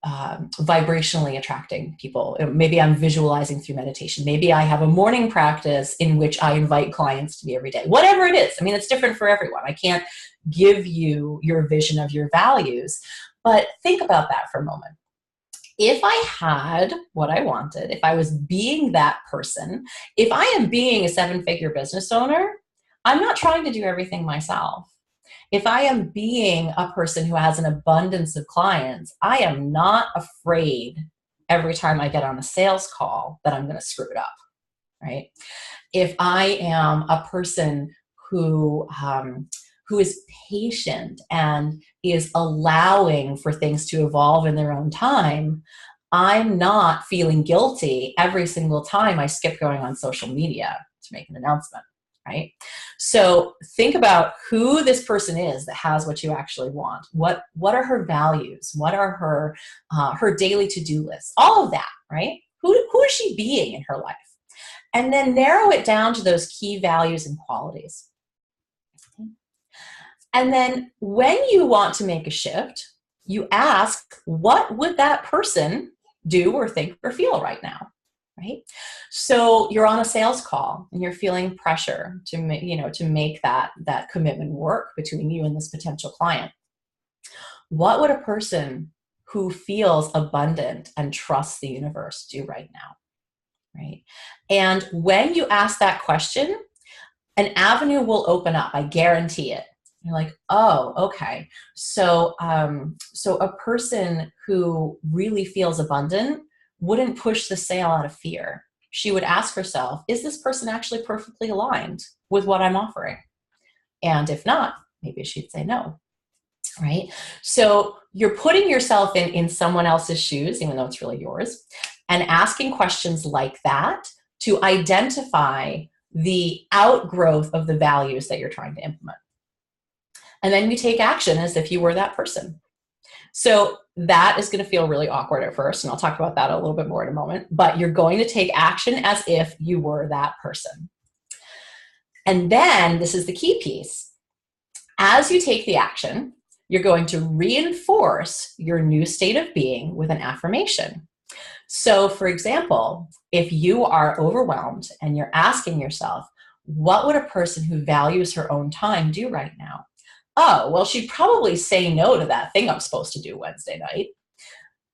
vibrationally attracting people. Maybe I'm visualizing through meditation. Maybe I have a morning practice in which I invite clients to me every day. Whatever it is. I mean, it's different for everyone. I can't give you your vision of your values, but think about that for a moment. If I had what I wanted, if I was being that person, if I am being a 7-figure business owner, I'm not trying to do everything myself. If I am being a person who has an abundance of clients, I am not afraid every time I get on a sales call that I'm going to screw it up, right? If I am a person who is patient and is allowing for things to evolve in their own time, I'm not feeling guilty every single time I skip going on social media to make an announcement. Right? So think about who this person is that has what you actually want. What are her values? What are her daily to-do lists? All of that, right? Who is she being in her life? And then narrow it down to those key values and qualities. And then when you want to make a shift, you ask, what would that person do or think or feel right now? Right? So you're on a sales call and you're feeling pressure to make that commitment work between you and this potential client. What would a person who feels abundant and trusts the universe do right now? Right? And when you ask that question, an avenue will open up. I guarantee it. You're like, oh, okay. So a person who really feels abundant wouldn't push the sale out of fear. She would ask herself, is this person actually perfectly aligned with what I'm offering? And if not, maybe she'd say no, right? So you're putting yourself in someone else's shoes, even though it's really yours, and asking questions like that to identify the outgrowth of the values that you're trying to implement. And then you take action as if you were that person. So that is going to feel really awkward at first, and I'll talk about that a little bit more in a moment, but you're going to take action as if you were that person. And then, this is the key piece, as you take the action, you're going to reinforce your new state of being with an affirmation. So for example, if you are overwhelmed and you're asking yourself, what would a person who values her own time do right now? Oh, well, she'd probably say no to that thing I'm supposed to do Wednesday night.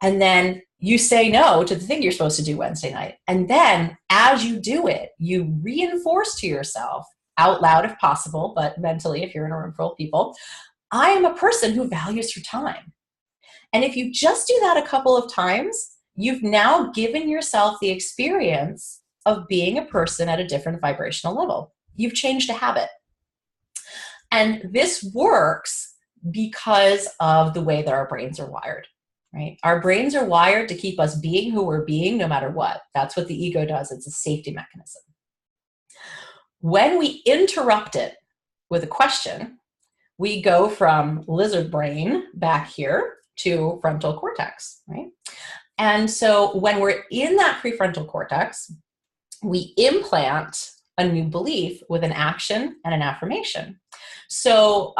And then you say no to the thing you're supposed to do Wednesday night. And then as you do it, you reinforce to yourself, out loud if possible, but mentally if you're in a room full of people, I am a person who values her time. And if you just do that a couple of times, you've now given yourself the experience of being a person at a different vibrational level. You've changed a habit. And this works because of the way that our brains are wired, right? Our brains are wired to keep us being who we're being no matter what. That's what the ego does. It's a safety mechanism. When we interrupt it with a question, we go from lizard brain back here to frontal cortex, right? And so when we're in that prefrontal cortex, we implant a new belief with an action and an affirmation. So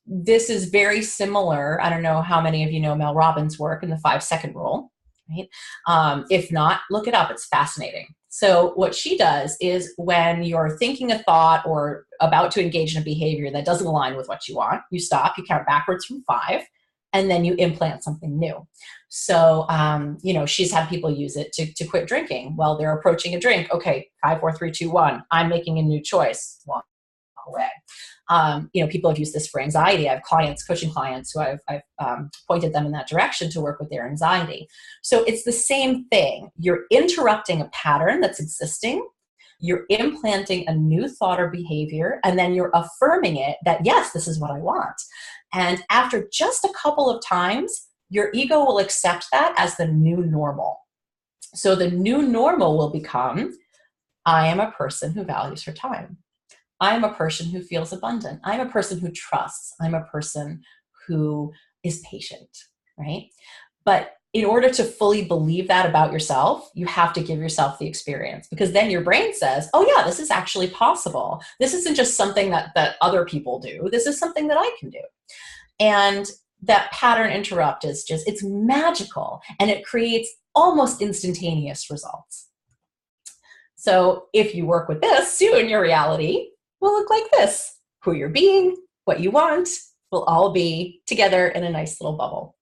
this is very similar. I don't know how many of you know Mel Robbins' work in the 5-second rule, right? If not, look it up. It's fascinating. So what she does is when you're thinking a thought or about to engage in a behavior that doesn't align with what you want, you stop, you count backwards from 5, and then you implant something new. So, she's had people use it to quit drinking. Well, they're approaching a drink. Okay, 5, 4, 3, 2, 1. I'm making a new choice. Walk away. People have used this for anxiety. I have clients, coaching clients who I've pointed them in that direction to work with their anxiety. So it's the same thing. You're interrupting a pattern that's existing You're implanting a new thought or behavior, and then you're affirming it that, yes, this is what I want. And after just a couple of times, your ego will accept that as the new normal. So the new normal will become, I am a person who values her time. I am a person who feels abundant. I'm a person who trusts. I'm a person who is patient, right? But in order to fully believe that about yourself, you have to give yourself the experience, because then your brain says, oh yeah, this is actually possible. This isn't just something that other people do. This is something that I can do. And that pattern interrupt is just, it's magical, and it creates almost instantaneous results. So if you work with this, soon your reality will look like this. Who you're being, what you want, will all be together in a nice little bubble.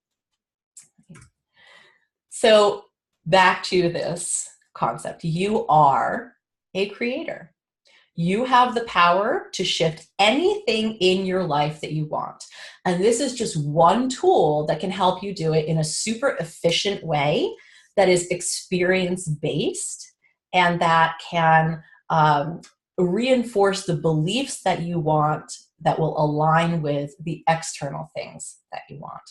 So back to this concept. You are a creator. You have the power to shift anything in your life that you want. And this is just one tool that can help you do it in a super efficient way that is experience-based and that can reinforce the beliefs that you want that will align with the external things that you want.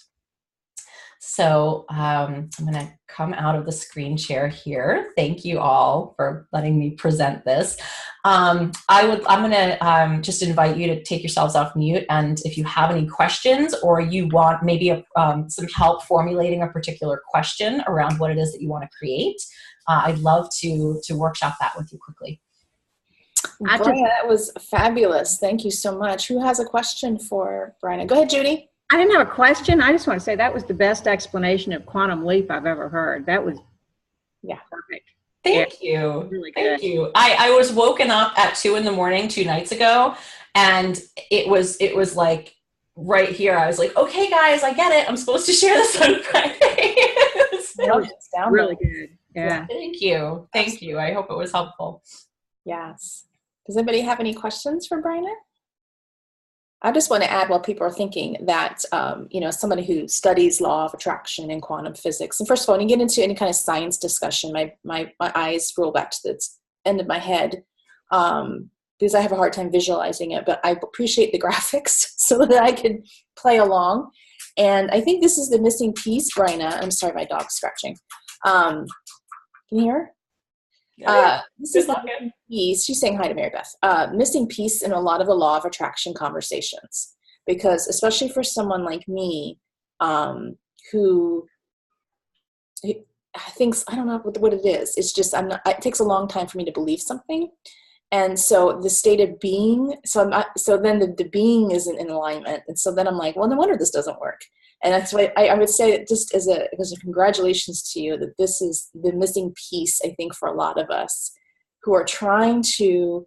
So I'm going to come out of the screen share here. Thank you all for letting me present this. I'm going to just invite you to take yourselves off mute, and if you have any questions or you want maybe some help formulating a particular question around what it is that you want to create, I'd love to workshop that with you quickly. Bryna, that was fabulous. Thank you so much. Who has a question for Bryna? Go ahead, Judy. I didn't have a question. I just want to say that was the best explanation of quantum leap I've ever heard. That was perfect. Thank you. Really good. Thank you. I was woken up at 2 a.m. 2 nights ago, and it was like right here. I was like, okay, guys, I get it. I'm supposed to share this on Friday. So, really good. Yeah. Thank you. Thank you. I hope it was helpful. Yes. Does anybody have any questions for Bryna? I just want to add, while people are thinking, that somebody who studies law of attraction and quantum physics, and first of all, when you get into any kind of science discussion, my eyes roll back to the end of my head because I have a hard time visualizing it, but I appreciate the graphics so that I can play along. And I think this is the missing piece, Bryna. I'm sorry, my dog's scratching. Can you hear her? This is the missing piece. She's saying hi to Mary Beth. Missing piece in a lot of the law of attraction conversations, because especially for someone like me, who thinks, I don't know what it is. It's just it takes a long time for me to believe something, and so the state of being. So then the being isn't in alignment, and so then I'm like, well, no wonder this doesn't work. And that's why I would say that just as a congratulations to you, that this is the missing piece, I think, for a lot of us who are trying to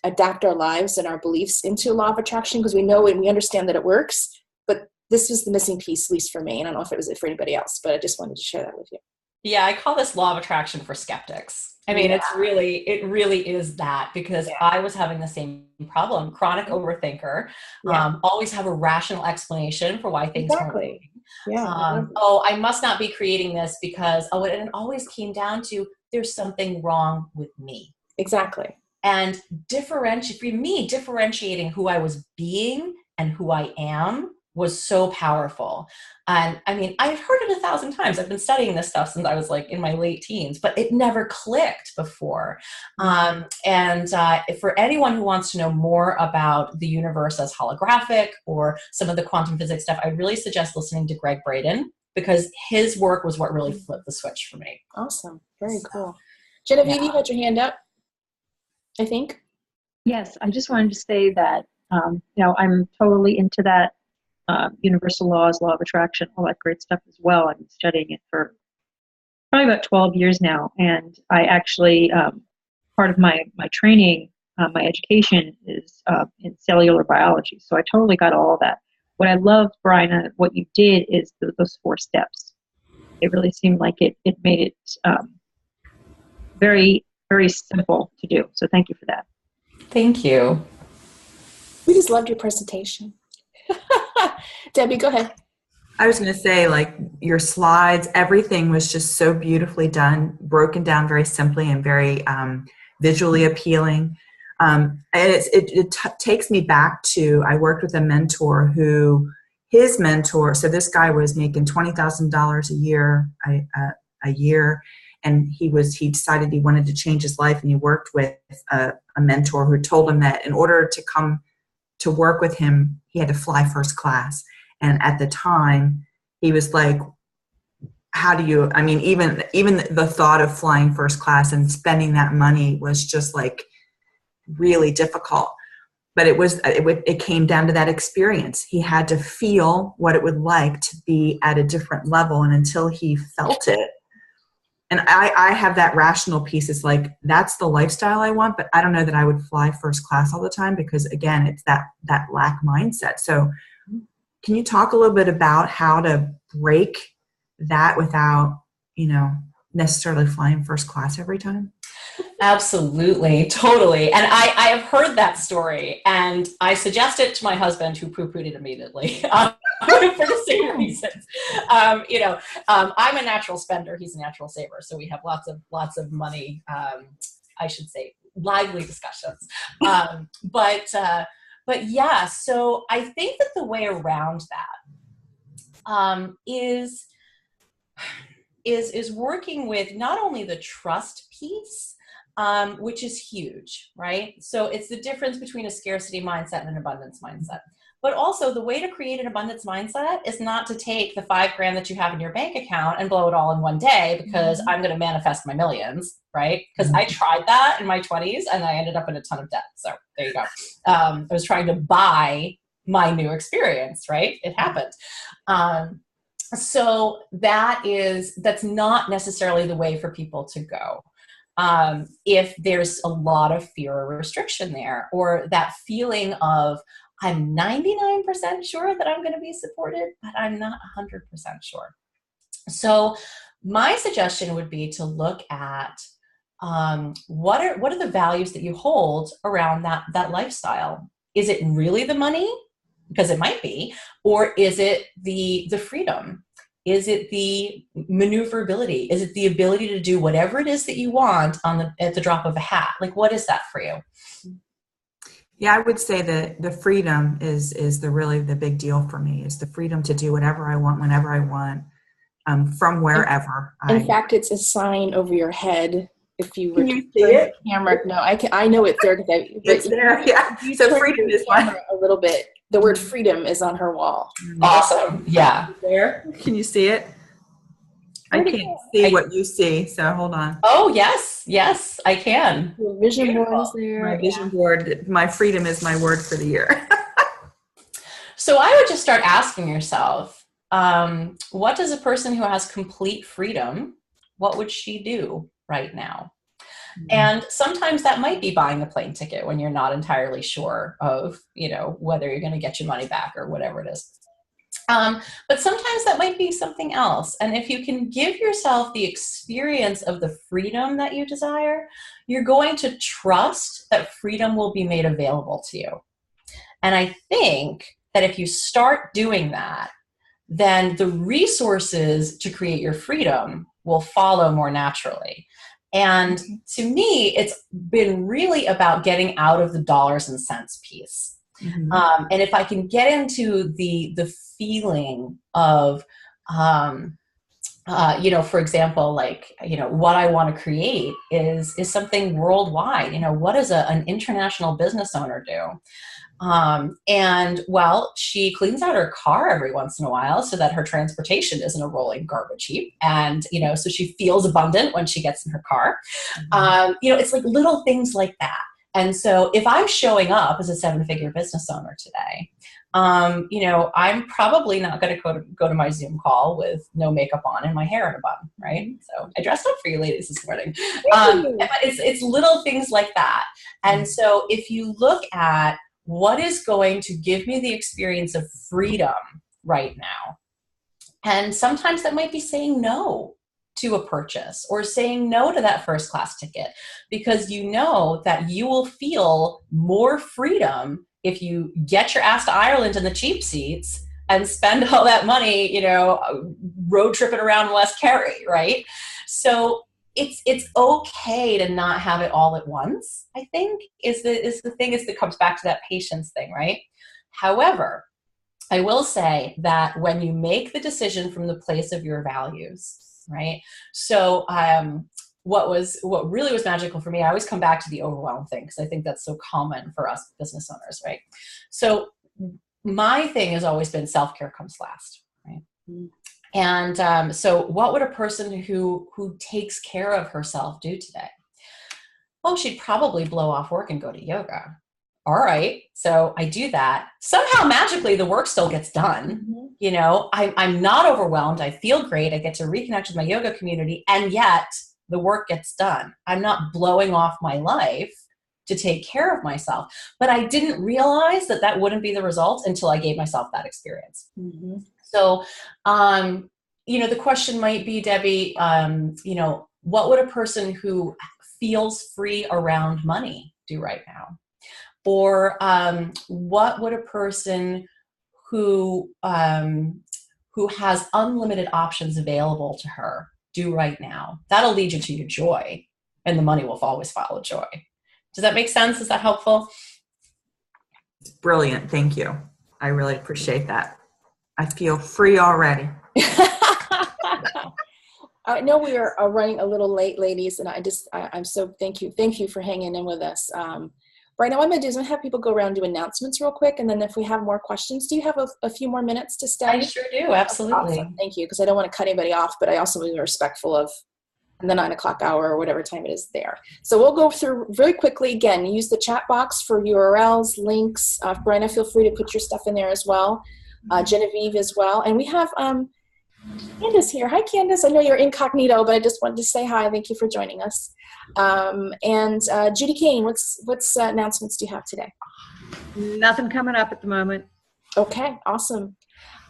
adapt our lives and our beliefs into law of attraction, because we know and we understand that it works. But this was the missing piece, at least for me. And I don't know if it was it for anybody else, but I just wanted to share that with you. Yeah, I call this law of attraction for skeptics. I mean, it really is that, because I was having the same problem, chronic overthinker, always have a rational explanation for why things aren't working. I must not be creating this because, and it always came down to, there's something wrong with me. Exactly. And differentiating who I was being and who I am was so powerful. And I mean, I've heard it 1,000 times. I've been studying this stuff since I was like in my late teens, but it never clicked before. For anyone who wants to know more about the universe as holographic or some of the quantum physics stuff, I really suggest listening to Greg Braden, because his work was what really flipped the switch for me. Awesome. Very cool. Genevieve, you had your hand up, I think. Yes, I just wanted to say that, I'm totally into that. Universal laws, law of attraction, all that great stuff as well. I've been studying it for probably about 12 years now. And I actually, part of my training, my education is in cellular biology. So I totally got all of that. What I love, Bryna, what you did is those 4 steps. It really seemed like it made it very, very simple to do. So thank you for that. Thank you. We just loved your presentation. Debbie, go ahead. I was going to say, like, your slides, everything was just so beautifully done, broken down very simply and very visually appealing. And it takes me back to, I worked with a mentor who, his mentor, so this guy was making $20,000 a year, and he decided he wanted to change his life, and he worked with a mentor who told him that in order to come to work with him, he had to fly first class. And at the time, he was like, how do you, I mean, even the thought of flying first class and spending that money was just like really difficult. But it came down to that experience. He had to feel what it would like to be at a different level. And until he felt it, and I have that rational piece. It's like, that's the lifestyle I want, but I don't know that I would fly first class all the time, because again, it's that lack mindset. So can you talk a little bit about how to break that without, necessarily flying first class every time? Absolutely. Totally. And I have heard that story, and I suggest it to my husband, who poo-pooed it immediately. For the same reasons. I'm a natural spender. He's a natural saver. So we have lots of money, I should say, lively discussions. But yeah, so I think that the way around that is working with not only the trust piece, which is huge, right? So it's the difference between a scarcity mindset and an abundance mindset. But also, the way to create an abundance mindset is not to take the $5,000 that you have in your bank account and blow it all in one day, because I'm going to manifest my millions, right? Because I tried that in my 20s and I ended up in a ton of debt. So there you go. I was trying to buy my new experience, right? It happened. So that's not necessarily the way for people to go. If there's a lot of fear or restriction there, or that feeling of, I'm 99% sure that I'm going to be supported, but I'm not 100% sure. So my suggestion would be to look at what are the values that you hold around that lifestyle. Is it really the money? Because it might be. Or is it the freedom? Is it the maneuverability? Is it the ability to do whatever it is that you want at the drop of a hat? Like, what is that for you? Yeah, I would say that the freedom is really the big deal for me, is the freedom to do whatever I want, whenever I want, from wherever. In fact, it's a sign over your head. If you were Can you see it? Camera, no, I know it's there. It's there, yeah. So freedom is one. A little bit. The word freedom is on her wall. Awesome. Yeah. There. Can you see it? I can't see what you see, so hold on. Oh, yes, I can. Your vision board is there. My vision board, my freedom is my word for the year. So I would just start asking yourself, what does a person who has complete freedom, what would she do right now? And sometimes that might be buying a plane ticket when you're not entirely sure of, whether you're going to get your money back or whatever it is. But sometimes that might be something else. And if you can give yourself the experience of the freedom that you desire, you're going to trust that freedom will be made available to you. And I think that if you start doing that, then the resources to create your freedom will follow more naturally. And to me, it's been really about getting out of the dollars and cents piece. Mm-hmm. And if I can get into the feeling of, for example, what I want to create is something worldwide. What does an international business owner do? And she cleans out her car every once in a while so that her transportation isn't a rolling garbage heap. And, so she feels abundant when she gets in her car. Mm-hmm. It's like little things like that. And so if I'm showing up as a 7-figure business owner today, I'm probably not going to go to my Zoom call with no makeup on and my hair in a bun, right? So I dressed up for you ladies this morning. But it's little things like that. And so if you look at what is going to give me the experience of freedom right now, and sometimes that might be saying no to a purchase or saying no to that first class ticket, because you know that you will feel more freedom if you get your ass to Ireland in the cheap seats and spend all that money, road tripping around West Kerry, right? So it's okay to not have it all at once, I think, is the thing that comes back to that patience thing, right? However, I will say that when you make the decision from the place of your values, right? So what really was magical for me, I always come back to the overwhelm thing because I think that's so common for us business owners, right? So my thing has always been self-care comes last, right? And so what would a person who takes care of herself do today? Well, she'd probably blow off work and go to yoga. All right, so I do that. Somehow magically the work still gets done. You know, I'm not overwhelmed. I feel great. I get to reconnect with my yoga community, and yet the work gets done. I'm not blowing off my life to take care of myself. But I didn't realize that wouldn't be the result until I gave myself that experience. So, you know, the question might be, Debbie, you know, what would a person who feels free around money do right now? Or what would a person who has unlimited options available to her do right now? That'll lead you to your joy, and the money will always follow joy. Does that make sense? Is that helpful? It's brilliant. Thank you. I really appreciate that. I feel free already. I know we are running a little late, ladies, and I'm so thank you for hanging in with us. Right now, what I'm going to do is I'm going to have people go around and do announcements real quick, and then if we have more questions, do you have a few more minutes to stay? I sure do, absolutely. Awesome. Thank you, because I don't want to cut anybody off, but I also want to be respectful of the 9 o'clock hour or whatever time it is there. So we'll go through very quickly. Again, use the chat box for URLs, links. Bryna, feel free to put your stuff in there as well. Genevieve as well. And we have Candace here. Hi, Candace. I know you're incognito, but I just wanted to say hi. Thank you for joining us. And Judy Kane, what's announcements do you have today? Nothing coming up at the moment. Okay, awesome.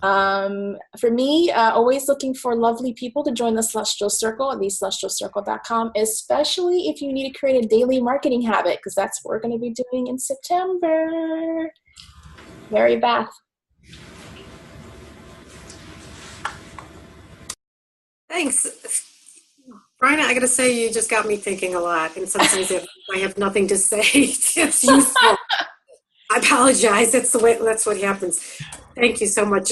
For me, always looking for lovely people to join the Celestial Circle at thecelestialcircle.com, especially if you need to create a daily marketing habit, because that's what we're going to be doing in September. Mary Beth. Thanks. Bryna, I got to say, you just got me thinking a lot. And sometimes if I have nothing to say, it's useful. I apologize. That's what happens. Thank you so much.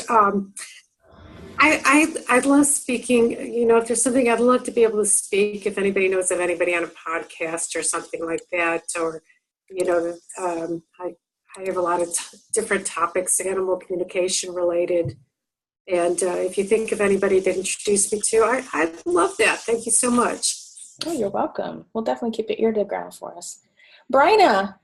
I love speaking. You know, if there's something, I'd love to be able to speak. If anybody knows of anybody on a podcast or something like that, or, you know, I have a lot of different topics, animal communication related. And if you think of anybody to introduce me to, I'd love that. Thank you so much. Oh, you're welcome. We'll definitely keep your ear to the ground for us. Bryna.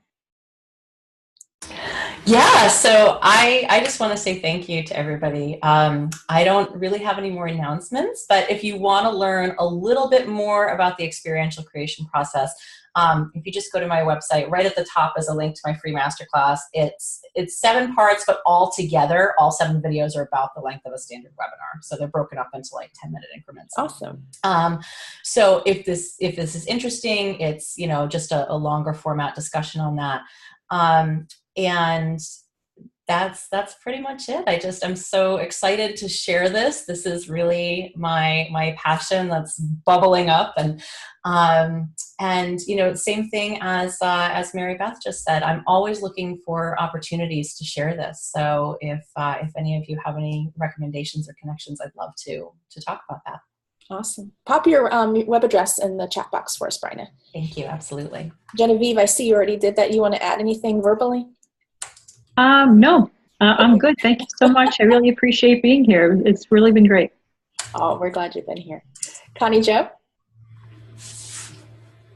Yeah, so I just want to say thank you to everybody. I don't really have any more announcements, but if you want to learn a little bit more about the experiential creation process, if you just go to my website, right at the top is a link to my free masterclass. It's 7 parts, but all together, all 7 videos are about the length of a standard webinar. So they're broken up into like 10-minute increments. Awesome. So if this is interesting, it's, you know, just a longer format discussion on that. And that's pretty much it. I'm so excited to share this. This is really my passion that's bubbling up, and you know, same thing as Mary Beth just said. I'm always looking for opportunities to share this. So if any of you have any recommendations or connections, I'd love to talk about that. Awesome. Pop your web address in the chat box for us, Bryna. Thank you. Absolutely. Genevieve, I see you already did that. You want to add anything verbally? No, I'm good. Thank you so much. I really appreciate being here. It's really been great. Oh, we're glad you've been here. Connie Jo?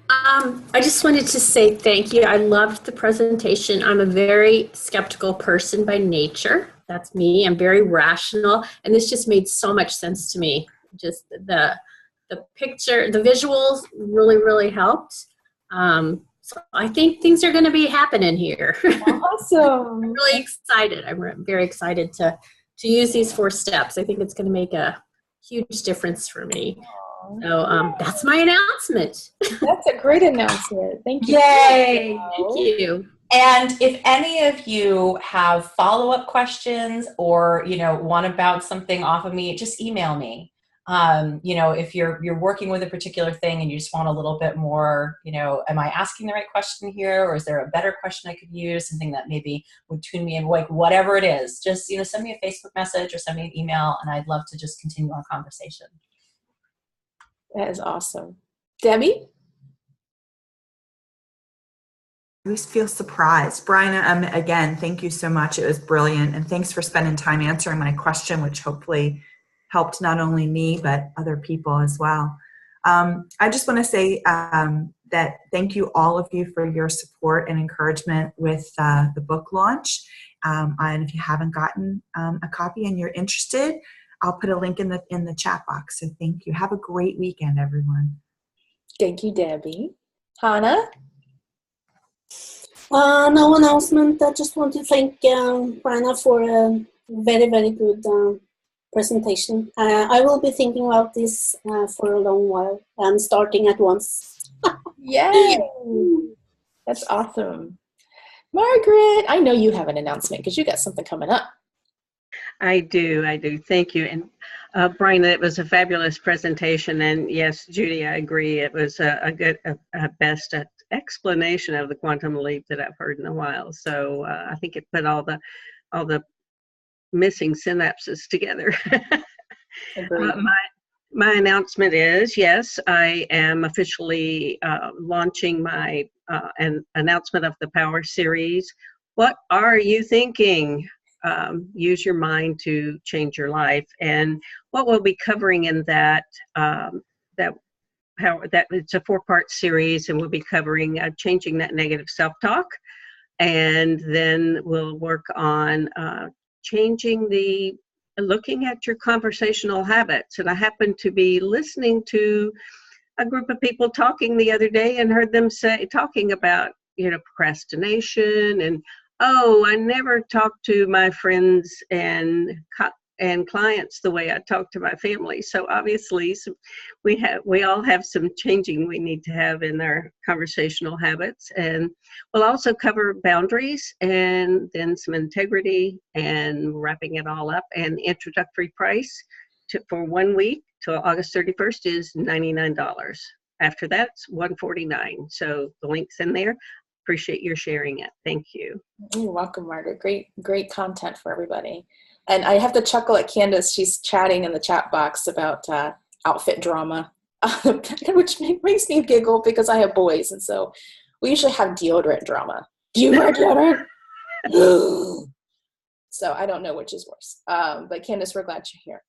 I just wanted to say thank you. I loved the presentation. I'm a very skeptical person by nature. That's me. I'm very rational. And this just made so much sense to me. Just the picture, the visuals really, really helped. So I think things are going to be happening here. Awesome. I'm really excited. I'm very excited to use these 4 steps. I think it's going to make a huge difference for me. So that's my announcement. That's a great announcement. Thank you. Yay. Thank you. And if any of you have follow-up questions or, you know, want to bounce something off of me, just email me. if you're working with a particular thing and you just want a little bit more, am I asking the right question here, or is there a better question I could use, something that maybe would tune me in, like whatever it is, just, send me a Facebook message or send me an email, and I'd love to just continue our conversation. That is awesome. Debbie? I always feel surprised. Bryna, again, thank you so much. It was brilliant. And thanks for spending time answering my question, which hopefully helped not only me, but other people as well. I just want to say that thank you, all of you, for your support and encouragement with the book launch. And if you haven't gotten a copy and you're interested, I'll put a link in the chat box. So thank you. Have a great weekend, everyone. Thank you, Debbie. Hannah? No announcement. I just want to thank Bryna for a very, very good presentation. I will be thinking about this for a long while and starting at once. Yay! That's awesome. Margaret, I know you have an announcement because you got something coming up. I do. Thank you. And Bryna, it was a fabulous presentation. And yes, Judy, I agree. It was a good, best explanation of the quantum leap that I've heard in a while. So I think it put all the missing synapses together. My announcement is, yes, I am officially launching my an announcement of the Power Series. What are you thinking? Use your mind to change your life. And what we'll be covering in that it's a 4-part series, and we'll be covering changing that negative self-talk, and then we'll work on looking at your conversational habits. And I happened to be listening to a group of people talking the other day and heard them talking about procrastination, and I never talk to my friends and clients the way I talk to my family. So obviously we all have some changing we need to have in our conversational habits. And we'll also cover boundaries, and then some integrity, and wrapping it all up. And the introductory price for 1 week till August 31st is $99. After that, it's $149. So the link's in there. Appreciate your sharing it. Thank you. You're welcome, Margaret. Great content for everybody. And I have to chuckle at Candace. She's chatting in the chat box about outfit drama, which makes me giggle because I have boys. And so we usually have deodorant drama. Do you wear deodorant? So I don't know which is worse. But Candace, we're glad you're here.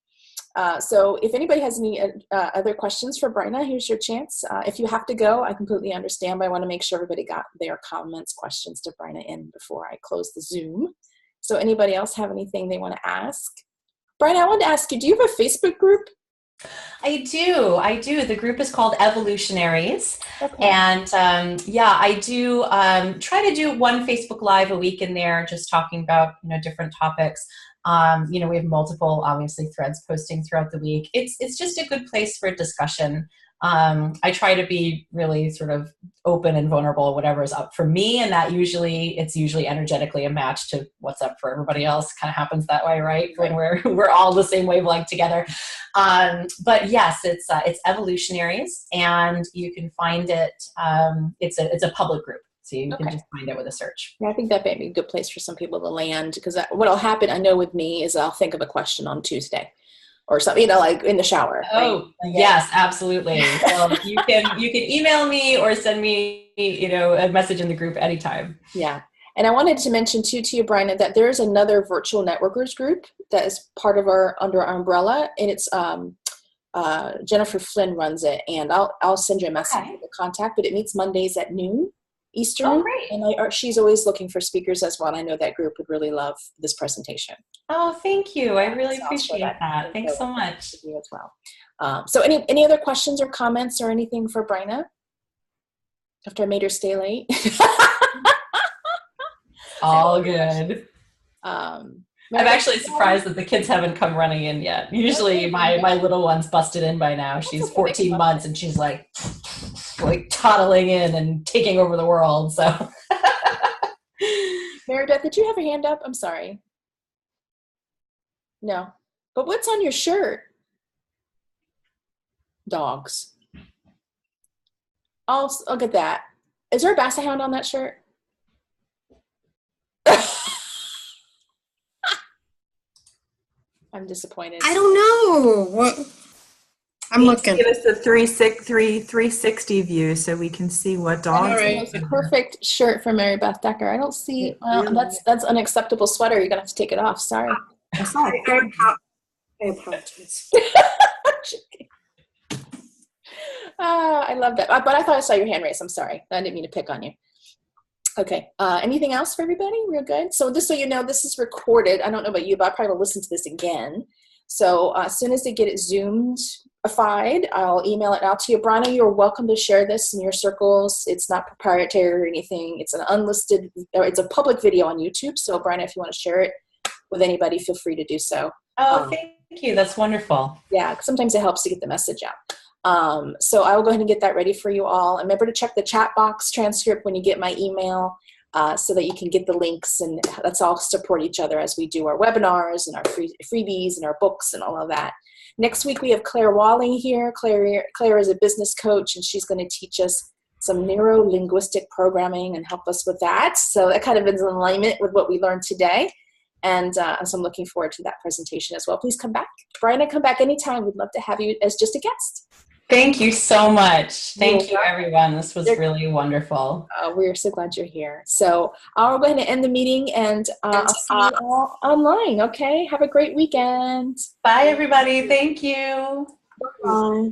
So if anybody has any other questions for Bryna, here's your chance. If you have to go, I completely understand, but I want to make sure everybody got their comments, questions to Bryna in before I close the Zoom. So anybody else have anything they want to ask? Bryna, I wanted to ask you, do you have a Facebook group? I do. The group is called Evolutionaries. Okay. And I do try to do one Facebook Live a week in there, just talking about, different topics. We have multiple, obviously, threads posting throughout the week. It's just a good place for discussion. I try to be really sort of open and vulnerable, whatever is up for me, and that it's usually energetically a match to what's up for everybody else. Kind of happens that way, right? When we're all the same wavelength together. But yes, it's Evolutionaries, and you can find it. It's a public group. So you can just find it with a search. Yeah, I think that may be a good place for some people to land, because what'll happen, I know with me, is I'll think of a question on Tuesday or something, like in the shower. Oh, right? Yes, absolutely. Well, you can email me or send me, a message in the group anytime. Yeah. And I wanted to mention too to you, Bryna, that there's another virtual networkers group that is part of under our umbrella, and it's Jennifer Flynn runs it, and I'll send you a message with the contact, but it meets Mondays at noon Eastern. Oh, great. And she's always looking for speakers as well. And I know that group would really love this presentation. Oh, thank you. I really appreciate that. Thanks so much. You as well. So any other questions or comments or anything for Bryna? After I made her stay late. All good. I'm actually surprised that the kids haven't come running in yet. Usually my little one's busted in by now. She's 14 months and she's like toddling in and taking over the world. So, Mary Beth, did you have a hand up? I'm sorry. No. But what's on your shirt? dogs. I'll get that. Is there a Basset Hound on that shirt? I'm disappointed. I don't know. What? I'm looking. Give us the 360 view so we can see what dogs. All right. It's a perfect shirt for Mary Beth Decker. I don't see. Well, that's unacceptable sweater. You're gonna have to take it off. Sorry. I'm sorry. I apologize. I love that. But I thought I saw your hand raised. I'm sorry. I didn't mean to pick on you. Okay. Anything else for everybody? We're good. So just so you know, this is recorded. I don't know about you, but I probably will listen to this again. So as soon as they get it Zoom-ified, I'll email it out to you. Bryna, you're welcome to share this in your circles. It's not proprietary or anything. It's an unlisted, or it's a public video on YouTube. So Bryna, if you want to share it with anybody, feel free to do so. Oh, thank you. That's wonderful. Yeah, sometimes it helps to get the message out. So I will go ahead and get that ready for you all. And remember to check the chat box transcript when you get my email so that you can get the links, and let's all support each other as we do our webinars and our freebies and our books and all of that. Next week we have Claire Walling here. Claire is a business coach, and she's going to teach us some neuro-linguistic programming and help us with that. So that kind of is in alignment with what we learned today. And so I'm looking forward to that presentation as well. Please come back. Bryna, come back anytime. We'd love to have you as just a guest. Thank you so much. Thank you, everyone. This was really wonderful. We're so glad you're here. So I'll go ahead and end the meeting, and I'll see you all online. Okay. Have a great weekend. Bye, everybody. Thank you. Bye.